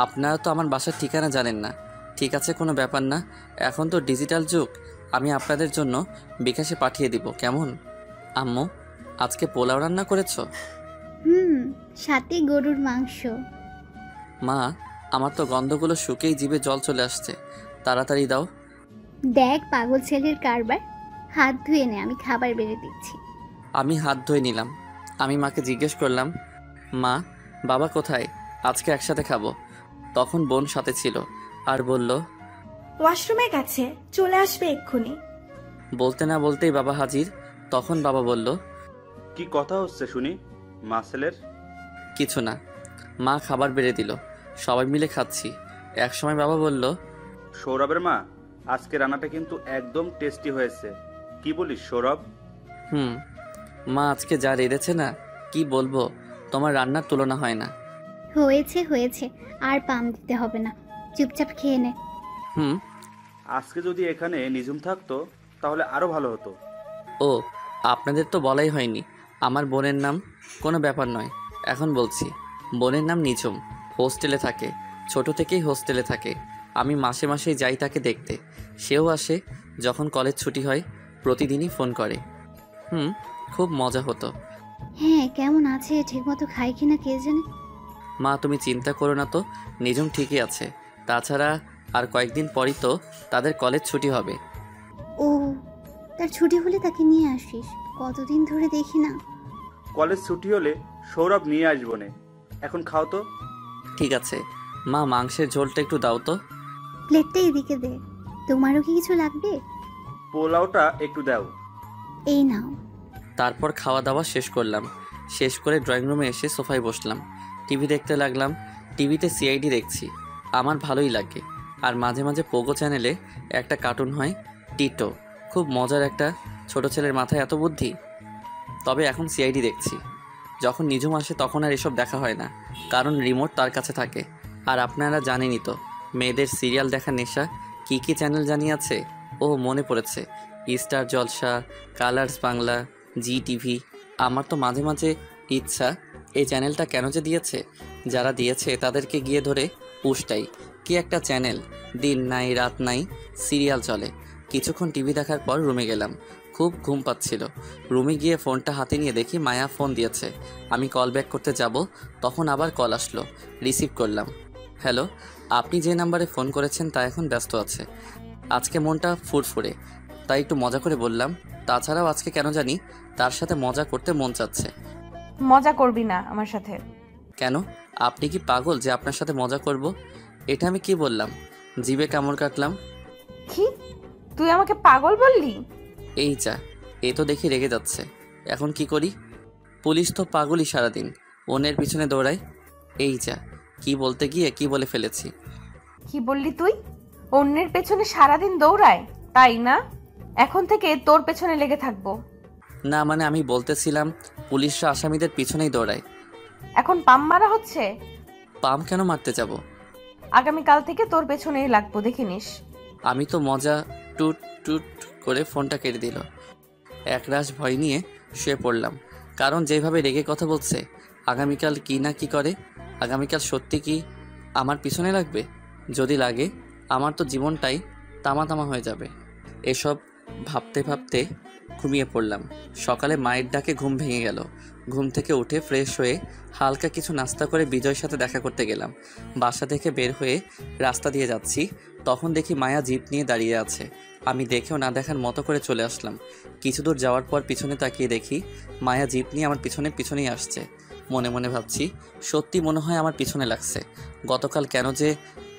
আপনারা তো আমার বাসার ঠিকানা জানেন না। ঠিক আছে, কোনো ব্যাপার না, এখন তো ডিজিটাল যুগ, আমি আপনাদের জন্য বিকাশে পাঠিয়ে দিব, কেমন? আম্মু, আজকে পোলাও রান্না করেছো? সাথে গরুর মাংস। মা, আমার তো গন্ধগুলো শুকেই জিভে জল চলে আসছে, তাড়াতাড়ি দাও। দেখ পাগল ছেলের কারবার, হাত ধুয়ে নে, আমি খাবার বেড়ে দিচ্ছি। আমি হাত ধুয়ে নিলাম। আমি মাকে জিজ্ঞেস করলাম, মা, বাবা কোথায়? আজকে একসাথে খাবো। তখন বোন সাথে ছিল আর বলল, ওয়াশরুমে গেছে, চলে আসবে এক্ষুনি। বলতে না বলতেই বাবা হাজির। তখন বাবা বলল, কি কথা হচ্ছে শুনি মাসেলের? কিছু না। মা খাবার বেড়ে দিল, সবাই মিলে খাচ্ছি। একসময় বাবা বলল, সৌরভের মা, আজকে রান্নাটা কিন্তু একদম টেস্টি হয়েছে। কি বলিস সৌরভ? মা আজকে যা রেঁধেছে না, কি বলবো, তোমার রান্নার তুলনা হয় না। হয়েছে হয়েছে, আর পাম দিতে হবে না, চুপচাপ খেয়ে নে। আজকে যদি এখানে নিঝুম থাকতো তাহলে আরো ভালো হতো। ও, আপনাদের তো বলাই হয়নি আমার বোনের নাম। কোনো ব্যাপার নয়, এখন বলছি। বোনের নাম নিঝুম, হোস্টেলে থাকে, ছোট থেকেই হোস্টেলে থাকে। আমি মাসে মাসে যাই তাকে দেখতে, সেও আসে যখন কলেজ ছুটি হয়। প্রতিদিনই ফোন করে। খুব মজা হতো। হ্যাঁ, কেমন আছে, ঠিকমতো খায় কিনা কে জানে। মা তুমি চিন্তা করো না তো, নিঝুম ঠিকই আছে। তাছাড়া আর কয়েকদিন পরই তো তাদের কলেজ ছুটি হবে। ও, তার ছুটি হলে তাকে নিয়ে আসিস, কতদিন ধরে দেখি না। কলেজ ছুটি হলে সৌরভ নিয়ে আসবো নে, এখন খাও তো। ঠিক আছে মা, মাংসের ঝোলটা একটু দাও তো। প্লেটটা এদিকে দে, তোমারও কি কিছু লাগবে? পোলাওটা একটু দাও। এই নাও। তারপর খাওয়া দাওয়া শেষ করলাম। শেষ করে ড্রয়িং রুমে এসে সোফায় বসলাম, টিভি দেখতে লাগলাম। টিভিতে সিআইডি দেখছি, আমার ভালোই লাগে। আর মাঝে মাঝে পোগো চ্যানেলে একটা কার্টুন হয়, টিটো, খুব মজার একটা। ছোট ছেলের মাথায় এত বুদ্ধি। তবে এখন সিআইডি দেখছি। যখন নিঝুম আসে তখন আর এসব দেখা হয় না, কারণ রিমোট তার কাছে থাকে। আর আপনারা জানেনই তো মেয়েদের সিরিয়াল দেখার নেশা। কী কী চ্যানেল জানিয়েছে, ও মনে পড়েছে, স্টার জলসা, কালার্স বাংলা, জি টিভি। আমার তো মাঝে মাঝে ইচ্ছা এই চ্যানেলটা কেন যে দিয়েছে, যারা দিয়েছে তাদেরকে গিয়ে ধরে পুষটাই। কি একটা চ্যানেল, দিন নাই রাত নাই সিরিয়াল চলে। কিছুক্ষণ টিভি দেখার পর রুমে গেলাম, খুব ঘুম পাচ্ছিল। রুমে গিয়ে ফোনটা হাতে নিয়ে দেখি মায়া ফোন দিয়েছে। আমি কল ব্যাক করতে যাব, তখন আবার কল আসলো, রিসিভ করলাম। হ্যালো, আপনি যে নাম্বারে ফোন করেছেন তা এখন ব্যস্ত আছে। আজকে মনটা ফুরফুরে, তাই একটু মজা করে বললাম। তাছাড়াও আজকে কেন জানি তার সাথে মজা করতে মন চাচ্ছে। মজা করবি না আমার সাথে? কেন, আপনি কি পাগল যে আপনার সাথে মজা করব? এটা আমি কি বললাম? জিভে কামড় কাটলাম। কি, তুই আমাকে পাগল বললি? এই যা, এ তো দেখি রেগে যাচ্ছে। এখন কি করি? পুলিশ তো পাগলই সারাদিন, অন্যের পিছনে দৌড়াই। এই যা, কি বলতে গিয়ে কি বলে ফেলেছি। কি বললি তুই? অন্যের পেছনে সারাদিন দৌড়ায়, তাই না? এখন থেকে তোর পেছনে লেগে থাকবো। না মানে আমি বলতেছিলাম পুলিশরা আসামিদের পিছনেই দৌড়ায়। এখন পাম মারা হচ্ছে? পাম কেন মারতে যাব? আগামীকাল থেকে তোর পেছনেই লাগবো, দেখে নিস। আমি তো মজা টুট টুট করে ফোনটা কেটে দিল। একরাশ ভয় নিয়ে শুয়ে পড়লাম, কারণ যেভাবে রেগে কথা বলছে, আগামীকাল কি না কি করে। আগামীকাল সত্যি কি আমার পিছনে লাগবে? যদি লাগে আমার তো জীবনটাই তামা তামা হয়ে যাবে। এসব ভাবতে ভাবতে ঘুমিয়ে পড়লাম। সকালে মায়ের ডাকে ঘুম ভেঙে গেল। ঘুম থেকে উঠে ফ্রেশ হয়ে হালকা কিছু নাস্তা করে বিজয়ের সাথে দেখা করতে গেলাম। বাসা থেকে বের হয়ে রাস্তা দিয়ে যাচ্ছি, তখন দেখি মায়া জিপ নিয়ে দাঁড়িয়ে আছে। আমি দেখেও না দেখার মতো করে চলে আসলাম। কিছু দূর যাওয়ার পর পিছনে তাকিয়ে দেখি মায়া জিপ নিয়ে আমার পিছনেই আসছে। মনে মনে ভাবছি, সত্যি মনে হয় আমার পিছনে লাগছে। গতকাল কেন যে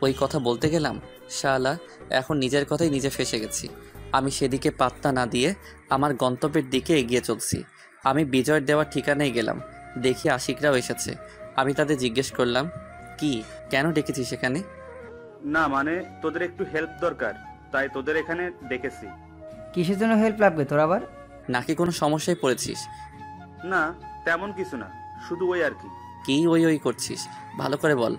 ওই কথা বলতে গেলাম, শালা এখন নিজের কথাই নিজে ফেঁসে গেছি। আমি সেদিকে পাত্তা না দিয়ে আমার গন্তব্যের দিকে এগিয়ে চলছি। আমি বিজয়ের দেওয়ার ঠিকানায় গেলাম, দেখি আশিকরাও এসেছে। আমি তাদের জিজ্ঞেস করলাম, কি কেন ডেকেছিস সেখানে? না মানে তোদের একটু হেল্প দরকার, তাই তোদের এখানে ডেকেছি। কিসের জন্য হেল্প লাগবে তোর আবার? নাকি কোনো সমস্যায় পড়েছিস? না তেমন কিছু না, শুধু ওই আর কি। কি ওই করছিস, ভালো করে বল।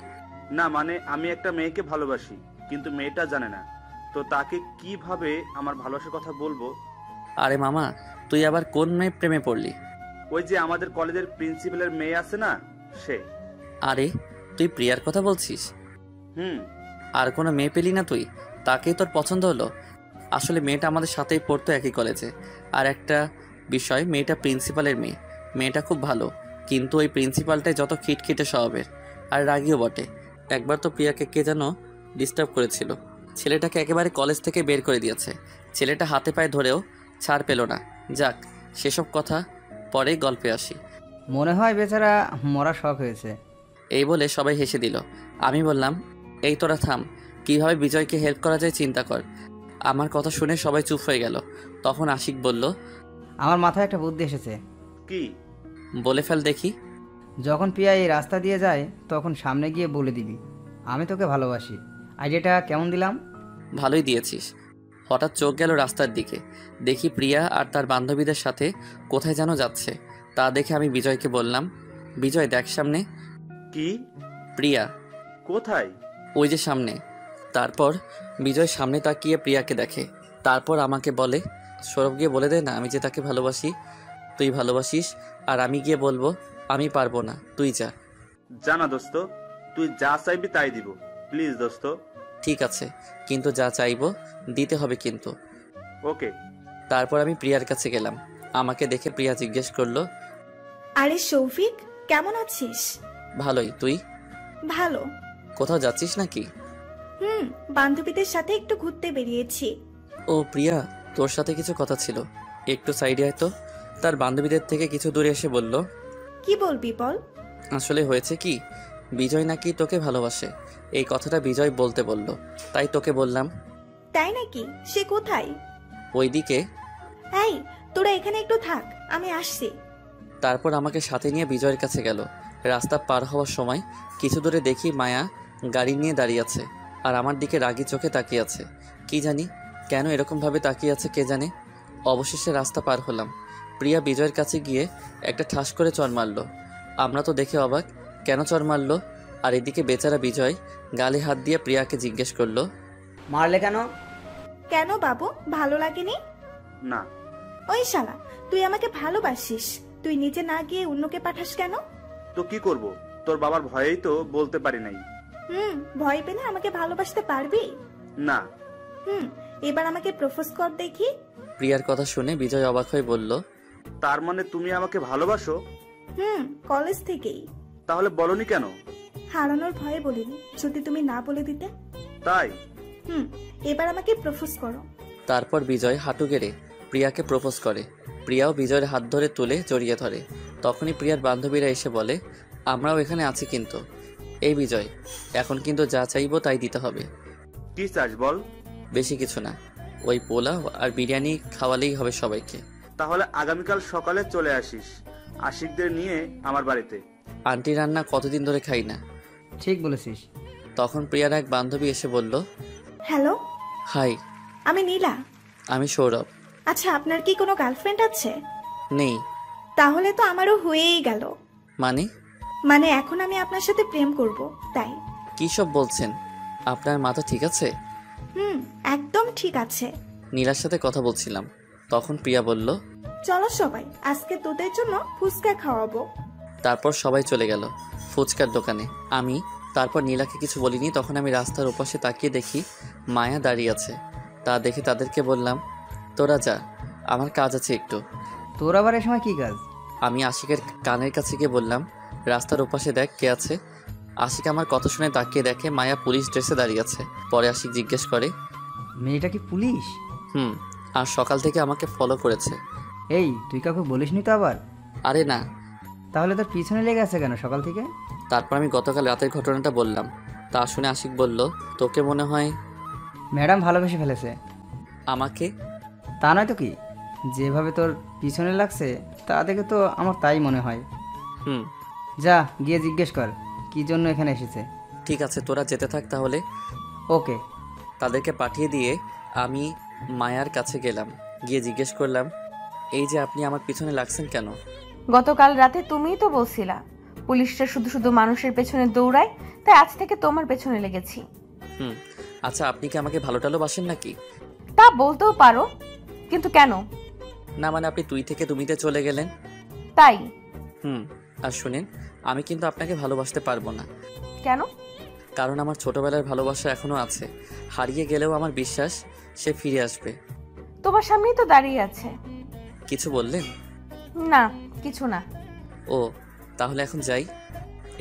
না মানে আমি একটা মেয়েকে ভালোবাসি, কিন্তু মেয়েটা জানে না, তো তাকে কিভাবে আমার ভালোবাসার কথা বলবো। আরে মামা, তুই আবার কোন মেয়ে প্রেমে পড়লি? ওই যে আমাদের কলেজের প্রিন্সিপালের মেয়ে আছে না, সে। আরে তুই প্রিয়ার কথা বলছিস? হুম। আর কোনো মেয়ে পেলি না তুই? তাকেই তোর পছন্দ হলো? আসলে মেয়েটা আমাদের সাথেই পড়তো একই কলেজে। আর একটা বিষয়, মেয়েটা প্রিন্সিপালের মেয়ে। মেয়েটা খুব ভালো, কিন্তু ওই প্রিন্সিপালটাই যত খিটখিটে স্বভাবের, আর রাগীও বটে। একবার তো প্রিয়াকে কে যেন ডিস্টার্ব করেছিল। ছেলেটাকে একেবারে কলেজ থেকে বের করে দিয়েছে। ছেলেটা হাতে পায়ে ধরেও ছাড় পেল না। যাক, সেসব কথা পরে গল্পে আসি। মনে হয় বেচারা মরা শখ হয়েছে। এই বলে সবাই হেসে দিল। আমি বললাম, এই তোরা থাম, কিভাবে বিজয়কে হেল্প করা যায় চিন্তা কর। আমার কথা শুনে সবাই চুপ হয়ে গেল। তখন আশিক বলল, আমার মাথায় একটা বুদ্ধি এসেছে। কি? বলে ফেল দেখি। যখন প্রিয়া এই রাস্তা দিয়ে যায় তখন সামনে গিয়ে বলে দিবি, আমি তোকে ভালোবাসি। আইডিয়াটা কেমন দিলাম? ভালোই দিয়েছিস। হঠাৎ চোখ গেল রাস্তার দিকে, দেখি প্রিয়া আর তার বান্ধবীদের সাথে কোথায় যেন যাচ্ছে। তা দেখে আমি বিজয়কে বললাম, বিজয় দেখ সামনে। কি? প্রিয়া। কোথায়? ওই যে সামনে। তারপর বিজয় সামনে তাকিয়ে প্রিয়াকে দেখে, তারপর আমাকে বলে, সৌরভ গিয়ে বলে দে না আমি যে তাকে ভালোবাসি। তুই ভালোবাসিস আর আমি গিয়ে বলবো আমি পারবো না, তুই যা। জানা দোস্ত, তুই যা চাইবি তাই দিব, প্লিজ দোস্ত। ঠিক আছে, কিন্তু যা চাইবো দিতে হবে কিন্তু। ওকে। তারপর আমি প্রিয়ার কাছে গেলাম। আমাকে দেখে প্রিয়া জিজ্ঞেস করলো, আরে শৌফিক, কেমন আছিস? ভালোই, তুই? ভালো। কোথাও যাচ্ছিস নাকি? বান্ধবীদের সাথে একটু ঘুরতে বেরিয়েছি। ও প্রিয়া, তোর সাথে কিছু কথা ছিল, একটু সাইডে আয় তো। তার বান্ধবীদের থেকে কিছু দূরে এসে বলল, কি বলবি বল। আসলে হয়েছে কি, বিজয় নাকি তোকে ভালোবাসে। এই কথাটা বিজয় বলতে বলল, তাই তোকে বললাম। তাই নাকি? সে কোথায়? ওইদিকে। এই, তোরা এখানে একটু থাক, আমি আসছি। তারপর আমাকে সাথে নিয়ে বিজয়ের কাছে গেল। রাস্তা পার হওয়ার সময় কিছু দূরে দেখি মায়া গাড়ি নিয়ে দাঁড়িয়ে আছে, আর আমার দিকে রাগি চোখে তাকিয়ে আছে। কি জানি কেন এরকমভাবে তাকিয়ে আছে কে জানে। অবশেষে রাস্তা পার হলাম। প্রিয়া বিজয়ের কাছে গিয়ে একটা ঠাস করে চড় মারল। আমরা তো দেখে অবাক, কেন চড় মারল। আর এদিকে বেচারা বিজয় গালে হাত দিয়ে প্রিয়াকে জিজ্ঞেস করলো, মারলে কেন? কেন বাবু, ভালো লাগেনি? না। ওই শালা, তুই আমাকে ভালোবাসিস, তুই নিজে না গিয়ে অন্যকে পাঠাস কেন? তো কি করব, তোর বাবার ভয়েই তো বলতে পারি নাই। ভয় পেলে আমাকে ভালোবাসতে পারবি না। এবার আমাকে প্রপোজ কর দেখি। প্রিয়ার কথা শুনে বিজয় অবাক হয়ে বলল, তার মানে তুমি আমাকে ভালোবাসো? কলেজ থেকেই। তাহলে বলনি কেন? হারানোর ভয়ে বলিনি, যদি তুমি না বলে দিতে। তাই? এবার আমাকে প্রপোজ করো। তারপর বিজয় হাঁটু গেড়ে প্রিয়াকে প্রপোজ করে। প্রিয়াও বিজয়ের হাত ধরে তুলে জড়িয়ে ধরে। তখনই প্রিয়ার বান্ধবীরা এসে বলে, আমরাও এখানে আছি কিন্তু। এই বিজয়, এখন কিন্তু যা চাইবো তাই দিতে হবে। কি চাস বল? বেশি কিছু না, ওই পোলাও আর বিরিয়ানি খাওয়ালেই হবে সবাইকে। তাহলে আগামীকাল সকালে চলে আসিস আশিকদের নিয়ে আমার বাড়িতে। আন্টি রান্না কতদিন ধরে খাই না। ঠিক বলেছিস। তখন প্রিয়ার এক বান্ধবী এসে বলল, হ্যালো, হাই, আমি নীলা। আমি সৌরভ। আচ্ছা, আপনার কি কোনো গার্লফ্রেন্ড আছে? নেই। তাহলে তো আমারও হয়েই গেল। মানে? মানে এখন আমি আপনার সাথে প্রেম করব, তাই। কী সব বলছেন? আপনার মাথা ঠিক আছে? একদম ঠিক আছে। নীলার সাথে কথা বলছিলাম, তখন প্রিয়া বলল, চলো সবাই, আজকে তোদের জন্য ফুচকা খাওয়াবো। তারপর সবাই চলে গেল ফুচকার দোকানে। আমি তারপর নীলাকে কিছু বলিনি। তখন আমি রাস্তার ওপাশে তাকিয়ে দেখি মায়া দাঁড়িয়ে আছে। তা দেখে তাদেরকে বললাম, তোরা যা, আমার কাজ আছে একটু। তোর আবার এ সময় কী কাজ? আমি আশিকের কানের কাছে গিয়ে বললাম, রাস্তার ওপাশে দেখ কে আছে। আশিক আমার কথা শুনে তাকিয়ে দেখে মায়া পুলিশ ড্রেসে দাঁড়িয়ে আছে। পরে আশিক জিজ্ঞেস করে, মেয়েটা কি পুলিশ? আর সকাল থেকে আমাকে ফলো করেছে। এই, তুই কাউকে বলিসনি তো আবার? আরে না। তাহলে তোর পিছনে লেগে আছে কেন সকাল থেকে? তারপর আমি গতকাল রাতের ঘটনাটা বললাম। তা শুনে আশিক বলল, তোকে মনে হয় ম্যাডাম ভালোবেসে ফেলেছে। আমাকে? তা নয় তো কি, যেভাবে তোর পিছনে লাগছে তা দেখে তো আমার তাই মনে হয়। যা গিয়ে জিজ্ঞেস কর কী জন্য এখানে এসেছে। ঠিক আছে, তোরা যেতে থাক তাহলে। ওকে। তাদেরকে পাঠিয়ে দিয়ে আমি মায়ার কাছে গেলাম। গিয়ে জিজ্ঞেস করলাম, এই যে আপনি আমার পিছনে লাগছেন কেন? গতকাল রাতে তুমিই তো বলছিলা পুলিশরা শুধু শুধু মানুষের পেছনে দৌড়ায়, তাই আজ থেকে তোমার পেছনে লেগেছি। আচ্ছা, আপনি কি আমাকে ভালো টালো বাসেন নাকি? তা বলতেও পারো, কিন্তু কেন? না মানে আপনি তুই থেকে তুমিতে চলে গেলেন তাই? আর শুনেন, আমি কিন্তু আপনাকে ভালোবাসতে পারবো না। কেন? কারণ আমার ছোটবেলার ভালোবাসা এখনো আছে। হারিয়ে গেলেও আমার বিশ্বাস সে ফিরে আসবে। তোমার সামনেই তো দাঁড়িয়ে আছে। কিছু বললেন? না, কিছু না। ও, তাহলে এখন যাই।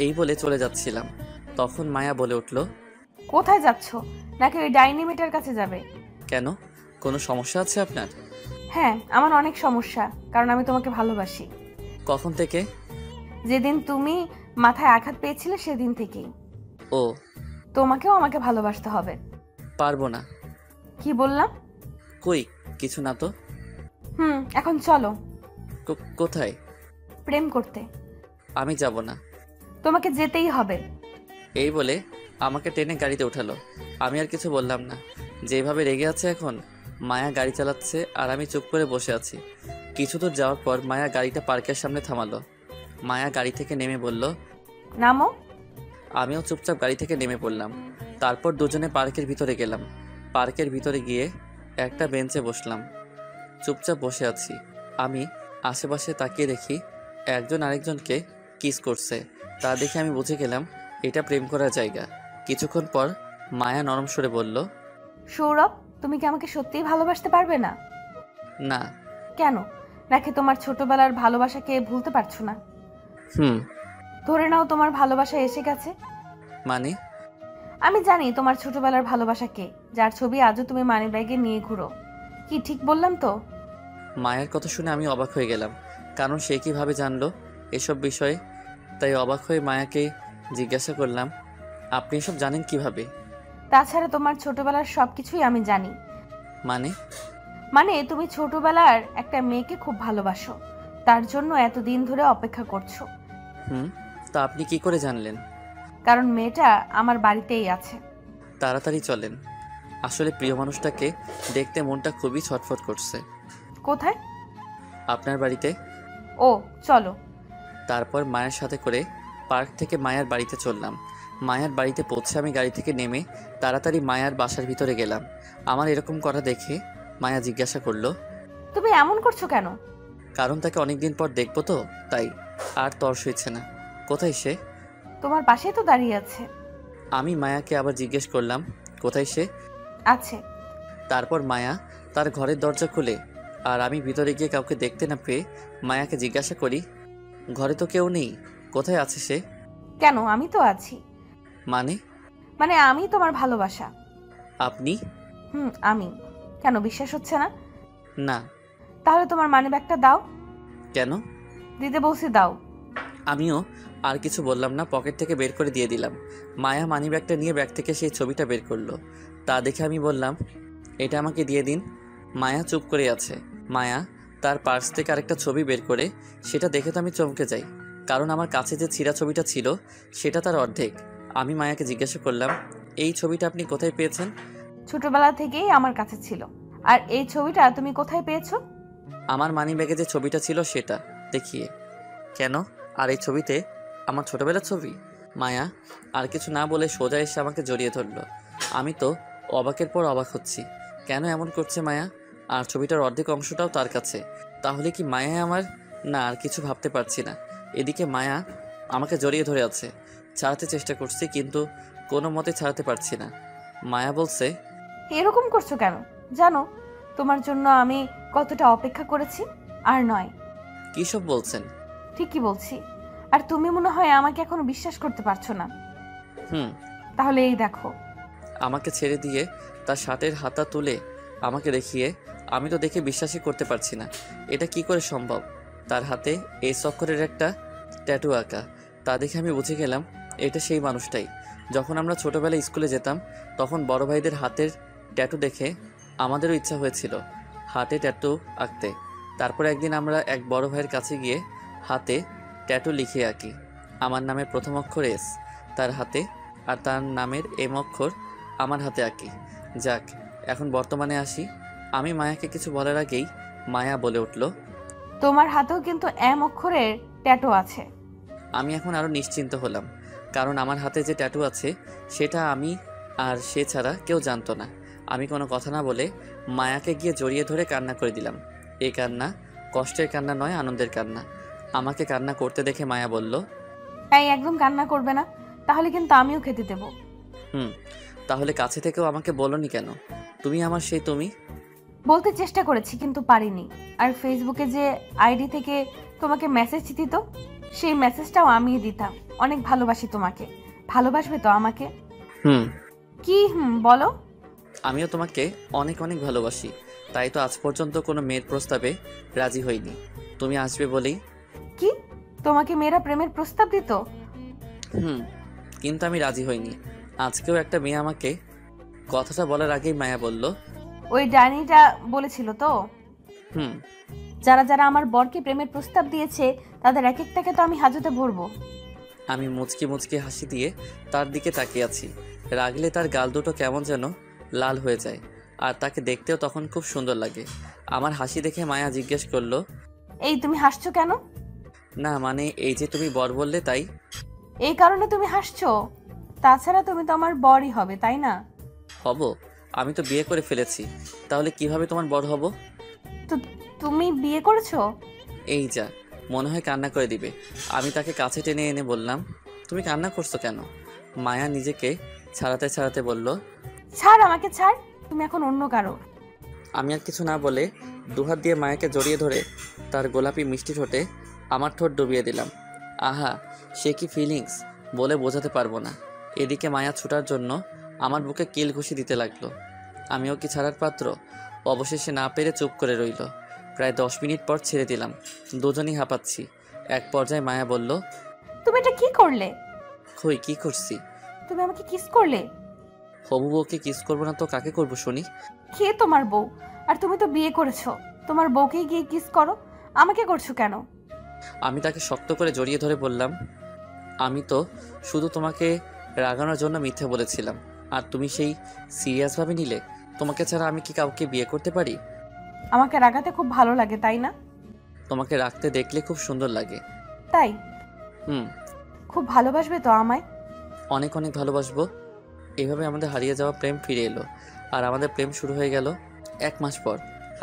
এই বলে চলে যাচ্ছিলাম, তখন মায়া বলে উঠল, কোথায় যাচ্ছ? নাকি ওই ডাইনি মেটার কাছে যাবে? কেন, কোনো সমস্যা আছে আপনার? হ্যাঁ, আমার অনেক সমস্যা, কারণ আমি তোমাকে ভালোবাসি। কখন থেকে? যেদিন তুমি মাথায় আঘাত পেয়েছিলে সেদিন থেকেই। ও, তোমাকেও আমাকে ভালোবাসতে হবে। পারবো না। কি বললাম? কই কিছু না তো। এখন চলো। কোথায়? প্রেম করতে। আমি যাব না। তোমাকে যেতেই হবে। এই বলে আমাকে টেনে গাড়িতে উঠালো। আমি আর কিছু বললাম না। যেভাবে রেগে আছে এখন, মায়া গাড়ি চালাচ্ছে আর আমি চুপ করে বসে আছি। কিছু দূর যাওয়ার পর মায়া গাড়িটা পার্কের সামনে থামালো। মায়া গাড়ি থেকে নেমে বলল, নামো। আমিও চুপচাপ গাড়ি থেকে নেমে পড়লাম। তারপর দুজনে পার্কের ভিতরে গেলাম। পার্কের ভিতরে গিয়ে একটা বেঞ্চে বসলাম। চুপচাপ বসে আছি। আমি আশেপাশে তাকিয়ে দেখি একজন আরেকজনকে কিস করছে। তা দেখে আমি বুঝে গেলাম এটা প্রেম করার জায়গা। কিছুক্ষণ পর মায়া নরম সুরে বলল, সৌরভ, তুমি কি আমাকে সত্যিই ভালোবাসতে পারবে না? না। কেন? নাকি তোমার ছোটবেলার ভালোবাসাকে ভুলতে পারছো না? ধরে নাও তোমার ভালোবাসা এসে গেছে। মানে? আমি জানি তোমার ছোটবেলার ভালোবাসা কে, যার ছবি আজও তুমি মানি ব্যাগে নিয়ে ঘুরো। কি ঠিক বললাম তো? মায়ের কথা শুনে আমি অবাক হয়ে গেলাম, কারণ সে কিভাবে জানলো এসব বিষয়ে। তাই অবাক হয়ে মায়াকে জিজ্ঞাসা করলাম, আপনি এসব জানেন কিভাবে? তাছাড়া তোমার ছোটবেলার সবকিছুই আমি জানি। মানে তুমি ছোটবেলার একটা মেয়েকে খুব ভালোবাসো, তার জন্য এতদিন ধরে অপেক্ষা করছো। তা আপনি কি করে জানলেন? কারণ মেয়েটা আমার বাড়িতেই আছে। তাড়াতাড়ি চলেন, আসলে প্রিয় মানুষটাকে দেখতে মনটা খুবই ছটফট করছে। কোথায়? আপনার বাড়িতে। ও, চলো। তারপর মায়ের সাথে করে পার্ক থেকে মায়ার বাড়িতে চললাম। মায়ার বাড়িতে পৌঁছে আমি গাড়ি থেকে নেমে তাড়াতাড়ি মায়ার বাসার ভিতরে গেলাম। আমার এরকম করা দেখে মায়া জিজ্ঞাসা করলো, তুমি এমন করছো কেন? কারণ তাকে অনেকদিন পর দেখবো তো, তাই। আর তর্স হয়েছে না। কোথায় সে? তোমার পাশেই তো দাঁড়িয়ে আছে। আমি মায়াকে আবার জিজ্ঞেস করলাম, কোথায় সে? আছে। তারপর মায়া তার ঘরের দরজা খুলে, আর আমি ভিতরে গিয়ে কাউকে দেখতে না পেয়ে মায়াকে জিজ্ঞাসা করি, ঘরে তো কেউ নেই, কোথায় আছে সে? কেন, আমি তো আছি। মানে আমি তোমার ভালোবাসা। আপনি? আমি। কেন বিশ্বাস হচ্ছে না? না। তাহলে তোমার মানি ব্যাগটা দাও। কেন? দিতে বলছি, দাও। আমিও আর কিছু বললাম না, পকেট থেকে বের করে দিয়ে দিলাম। মায়া মানি ব্যাগটা নিয়ে ব্যাগ থেকে সেই ছবিটা বের করলো। তা দেখে আমি বললাম, এটা আমাকে দিয়ে দিন। মায়া চুপ করে আছে। মায়া তার পার্স থেকে আরেকটা ছবি বের করে সেটা দেখে তো আমি চমকে যাই। কারণ আমার কাছে যে ছিঁড়া ছবিটা ছিল সেটা তার অর্ধেক। আমি মায়াকে জিজ্ঞাসা করলাম, এই ছবিটা আপনি কোথায় পেয়েছেন? ছোটবেলা থেকেই আমার কাছে ছিল। আর এই ছবিটা তুমি কোথায় পেয়েছো? আমার মানিব্যাগে যে ছবিটা ছিল সেটা দেখিয়ে। কেন? আর এই ছবিতে আমার ছোটবেলার ছবি? মায়া আর কিছু না বলে সোজা এসে আমাকে জড়িয়ে ধরলো। আমি তো অবাকের পর অবাক হচ্ছি, কেন এমন করছে মায়া? আর ছবিটার অর্ধেক অংশটাও তার কাছে। তাহলে কি মায়া আমার? না, আর কিছু ভাবতে পারছি না। এদিকে মায়া আমাকে জড়িয়ে ধরে আছে। ছাড়াতে চেষ্টা করছি কিন্তু কোনো মতে ছাড়াতে পারছি না। মায়া বলছে, এরকম করছো কেন? জানো তোমার জন্য আমি কতটা অপেক্ষা করেছি। আর নয়। কী সব বলছেন? ঠিকই বলছি। আর তুমি মনে হয় আমাকে এখনো বিশ্বাস করতে পারছো না। হুম। তাহলে এই দেখো। আমাকে ছেড়ে দিয়ে তার শার্টের হাতা তুলে আমাকে দেখিয়ে। আমি তো দেখে বিশ্বাসই করতে পারছি না। এটা কি করে সম্ভব? তার হাতে এই অক্ষরের একটা ট্যাটু আঁকা। তা দেখে আমি বুঝে গেলাম এটা সেই মানুষটাই। যখন আমরা ছোটোবেলায় স্কুলে যেতাম তখন বড় ভাইদের হাতের ট্যাটু দেখে আমাদেরও ইচ্ছা হয়েছিল হাতে ট্যাটু আঁকতে। তারপর একদিন আমরা এক বড় ভাইয়ের কাছে গিয়ে হাতে ট্যাটু লিখে আঁকি। আমার নামের প্রথম অক্ষর এস তার হাতে, আর তার নামের এম অক্ষর আমার হাতে আঁকি। যাক, এখন বর্তমানে আসি। আমি মায়াকে কিছু বলার আগেই মায়া বলে উঠল, তোমার হাতেও কিন্তু এম অক্ষরের ট্যাটু আছে। আমি এখন আরও নিশ্চিন্ত হলাম, কারণ আমার হাতে যে ট্যাটু আছে সেটা আমি আর সে ছাড়া কেউ জানতো না। আমি কোনো কথা না বলে মায়াকে গিয়ে জড়িয়ে ধরে কান্না করে দিলাম। এই কান্না কষ্টের কান্না নয়, আনন্দের কান্না। আমাকে কান্না করতে দেখে মায়া বলল, এই একদম কান্না করবে না, তাহলে কিন্তু আমিও খেতে দেব। তাহলে কাছে থেকেও আমাকে বলোনি কেন? তুমি আমার সেই তুমি। বলতে চেষ্টা করেছি কিন্তু পারিনি। আর ফেসবুকে যে আইডি থেকে তোমাকে মেসেজ দিত সেই মেসেজটাও আমিই দিতাম। অনেক ভালোবাসি তোমাকে। ভালোবাসবে তো আমাকে? কি বলো? আমিও তোমাকে অনেক অনেক ভালোবাসি। তাই তো আজ পর্যন্ত কোনো মেয়ের প্রস্তাবে রাজি হইনি, তুমি আসবে বলেই। কি? তোমাকে মেয়েরা প্রেমের প্রস্তাব দিত? কিন্তু আমি রাজি হইনি। আজকেও একটা মেয়ে আমাকে কথাটা বলার আগেই মায়া বলল, ওই ডাইনিটা বলেছিল তো? হুম। যারা যারা আমার বরকে প্রেমের প্রস্তাব দিয়েছে তাদের এক একটাকে তো আমি হাজতে ভরবো। আমি মুচকি মুচকি হাসি দিয়ে তার দিকে তাকিয়ে আছি। রাগলে তার গাল দুটো কেমন যেন লাল হয়ে যায়, আর তাকে দেখতেও তখন খুব সুন্দর লাগে। আমার হাসি দেখে মায়া জিজ্ঞেস করলো, এই তুমি হাসছো কেন? না মানে এই যে তুমি বর বললে তাই। এই কারণে তুমি হাসছো? তাছাড়া তুমি তো আমার বরই হবে, তাই না? হব? আমি তো বিয়ে করে ফেলেছি, তাহলে কিভাবে তোমার বর হব? তো তুমি বিয়ে করেছো? এই যা, মনে হয় কান্না করে দিবে। আমি তাকে কাছে টেনে এনে বললাম, তুমি কান্না করছো কেন? মায়া নিজেকে ছাড়াতে ছাড়াতে বলল, ছাড় আমাকে, ছাড়। তুমি এখন অন্য কারো। আমি আর কিছু না বলে দুহাত দিয়ে মায়াকে জড়িয়ে ধরে তার গোলাপি মিষ্টি ঠোঁটে আমার ঠোঁট ডুবিয়ে দিলাম। আহা, সে কি ফিলিংস বলে বোঝাতে পারবো না। এদিকে মায়া ছুটার জন্য আমার বুকে কিল ঘুষি দিতে লাগলো। আমিও কি ছাড়ার পাত্র? অবশেষে না পেরে চুপ করে রইল। প্রায় 10 মিনিট পর ছেড়ে দিলাম। দুজনই হাঁপাচ্ছি। এক পর্যায়ে মায়া বলল, তুমি এটা কি করলে? কই কি করছি? তুমি আমাকে কিস করলে। হবু বউকে কিস করবো না তো কাকে করবো শুনি? কে তোমার বউ? আর তুমি তো বিয়ে করেছো, তোমার বউকে গিয়ে কিস করো, আমাকে করছো কেন? আমি তাকে শক্ত করে জড়িয়ে ধরে বললাম, আমি তো শুধু তোমাকে রাগানোর জন্য মিথ্যে বলেছিলাম, আর তুমি সেই সিরিয়াসভাবে নিলে। তোমাকে ছাড়া আমি কি কাউকে বিয়ে করতে পারি? আমাকে রাগাতে খুব ভালো লাগে, তাই না? তোমাকে রাখতে দেখলে খুব সুন্দর লাগে। তাই? হুম। খুব ভালোবাসবে তো আমায়? অনেক অনেক ভালোবাসবো। এইভাবে আমাদের হারিয়ে যাওয়া প্রেম ফিরে এলো, আর আমাদের প্রেম শুরু হয়ে গেল 1 মাস পর।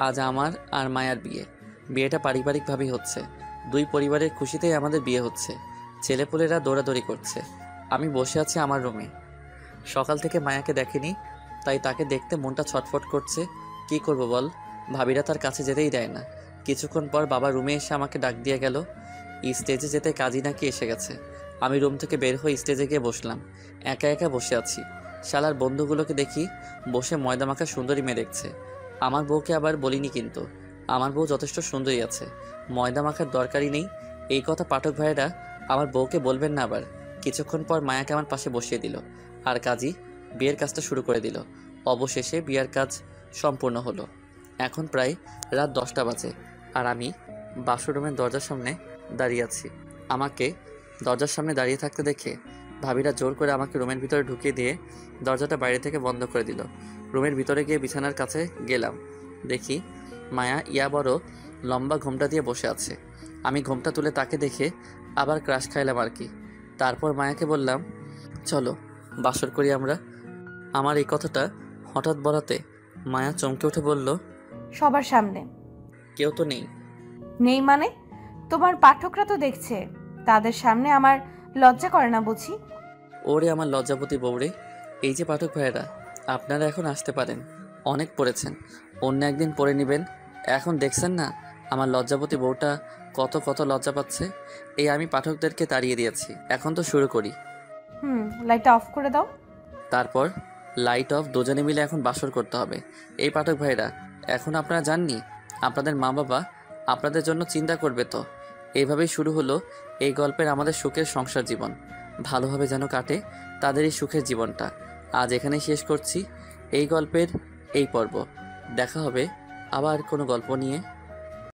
আজ আমার আর মায়ার বিয়ে। বিয়েটা পারিবারিকভাবেই হচ্ছে। দুই পরিবারের খুশিতেই আমাদের বিয়ে হচ্ছে। ছেলেপুলেরা দৌড়াদৌড়ি করছে। আমি বসে আছি আমার রুমে। সকাল থেকে মায়াকে দেখেনি, তাই তাকে দেখতে মনটা ছটফট করছে। কি করব বল, ভাবিরা তার কাছে যেতেই দেয় না। কিছুক্ষণ পর বাবা রুমে এসে আমাকে ডাক দিয়ে গেল। স্টেজে যেতে কাজী নাকি এসে গেছে। আমি রুম থেকে বের হয়ে স্টেজে গিয়ে বসলাম। একা একা বসে আছি। শালার বন্ধুগুলোকে দেখি বসে ময়দা মাখা সুন্দরী মেয়ে দেখছে। আমার বউকে আবার বলিনি, কিন্তু আমার বউ যথেষ্ট সুন্দরী আছে, ময়দা মাখার দরকারই নেই। এই কথা পাঠক ভাইয়েরা আমার বউকে বলবেন না আবার। কিছুক্ষণ পর মায়াকে আমার পাশে বসিয়ে দিল, আর কাজী বিয়ের কাজটা শুরু করে দিল। অবশেষে বিয়ের কাজ সম্পূর্ণ হলো। এখন প্রায় রাত 10টা বাজে, আর আমি বাথরুমের দরজার সামনে দাঁড়িয়ে আছি। আমাকে দরজার সামনে দাঁড়িয়ে থাকতে দেখে ভাবিরা জোর করে আমাকে রুমের ভিতরে ঢুকিয়ে দিয়ে দরজাটা বাইরে থেকে বন্ধ করে দিল। রুমের ভিতরে গিয়ে বিছানার কাছে গেলাম, দেখি মায়া ইয়া বড় লম্বা ঘোমটা দিয়ে বসে আছে। আমি ঘোমটা তুলে তাকে দেখে আবার ক্রাশ খাইলাম আর কি। তারপর মায়াকে বললাম, চলো বাসর করি আমরা। আমার এই কথাটা হঠাৎ বলাতে মায়া চমকে উঠে বলল, সবার সামনে? কেউ তো নেই। নেই মানে? তোমার পাঠকরা তো দেখছে, তাদের সামনে আমার লজ্জা করে না বুঝি? ওরে আমার লজ্জাপতি বউরে, এই যে পাঠক ভাইয়েরা, আপনারা এখন আসতে পারেন। অনেক পড়েছেন, অন্য একদিন পড়ে নেবেন। এখন দেখছেন না আমার লজ্জাপতি বউটা কত কত লজ্জা পাচ্ছে। এই আমি পাঠকদেরকে তাড়িয়ে দিয়েছি, এখন তো শুরু করি। লাইটটা অফ করে দাও। তারপর লাইট অফ, দুজনে মিলে এখন বাসর করতে হবে। এই পাঠক ভাইরা, এখন আপনারা জাননি আপনাদের মা বাবা আপনাদের জন্য চিন্তা করবে তো। এইভাবেই শুরু হলো এই গল্পের আমাদের সুখের সংসার জীবন। ভালোভাবে যেন কাটে তাদের এই সুখের জীবনটা। আজ এখানেই শেষ করছি এই গল্পের এই পর্ব। দেখা হবে আবার কোনো গল্প নিয়ে।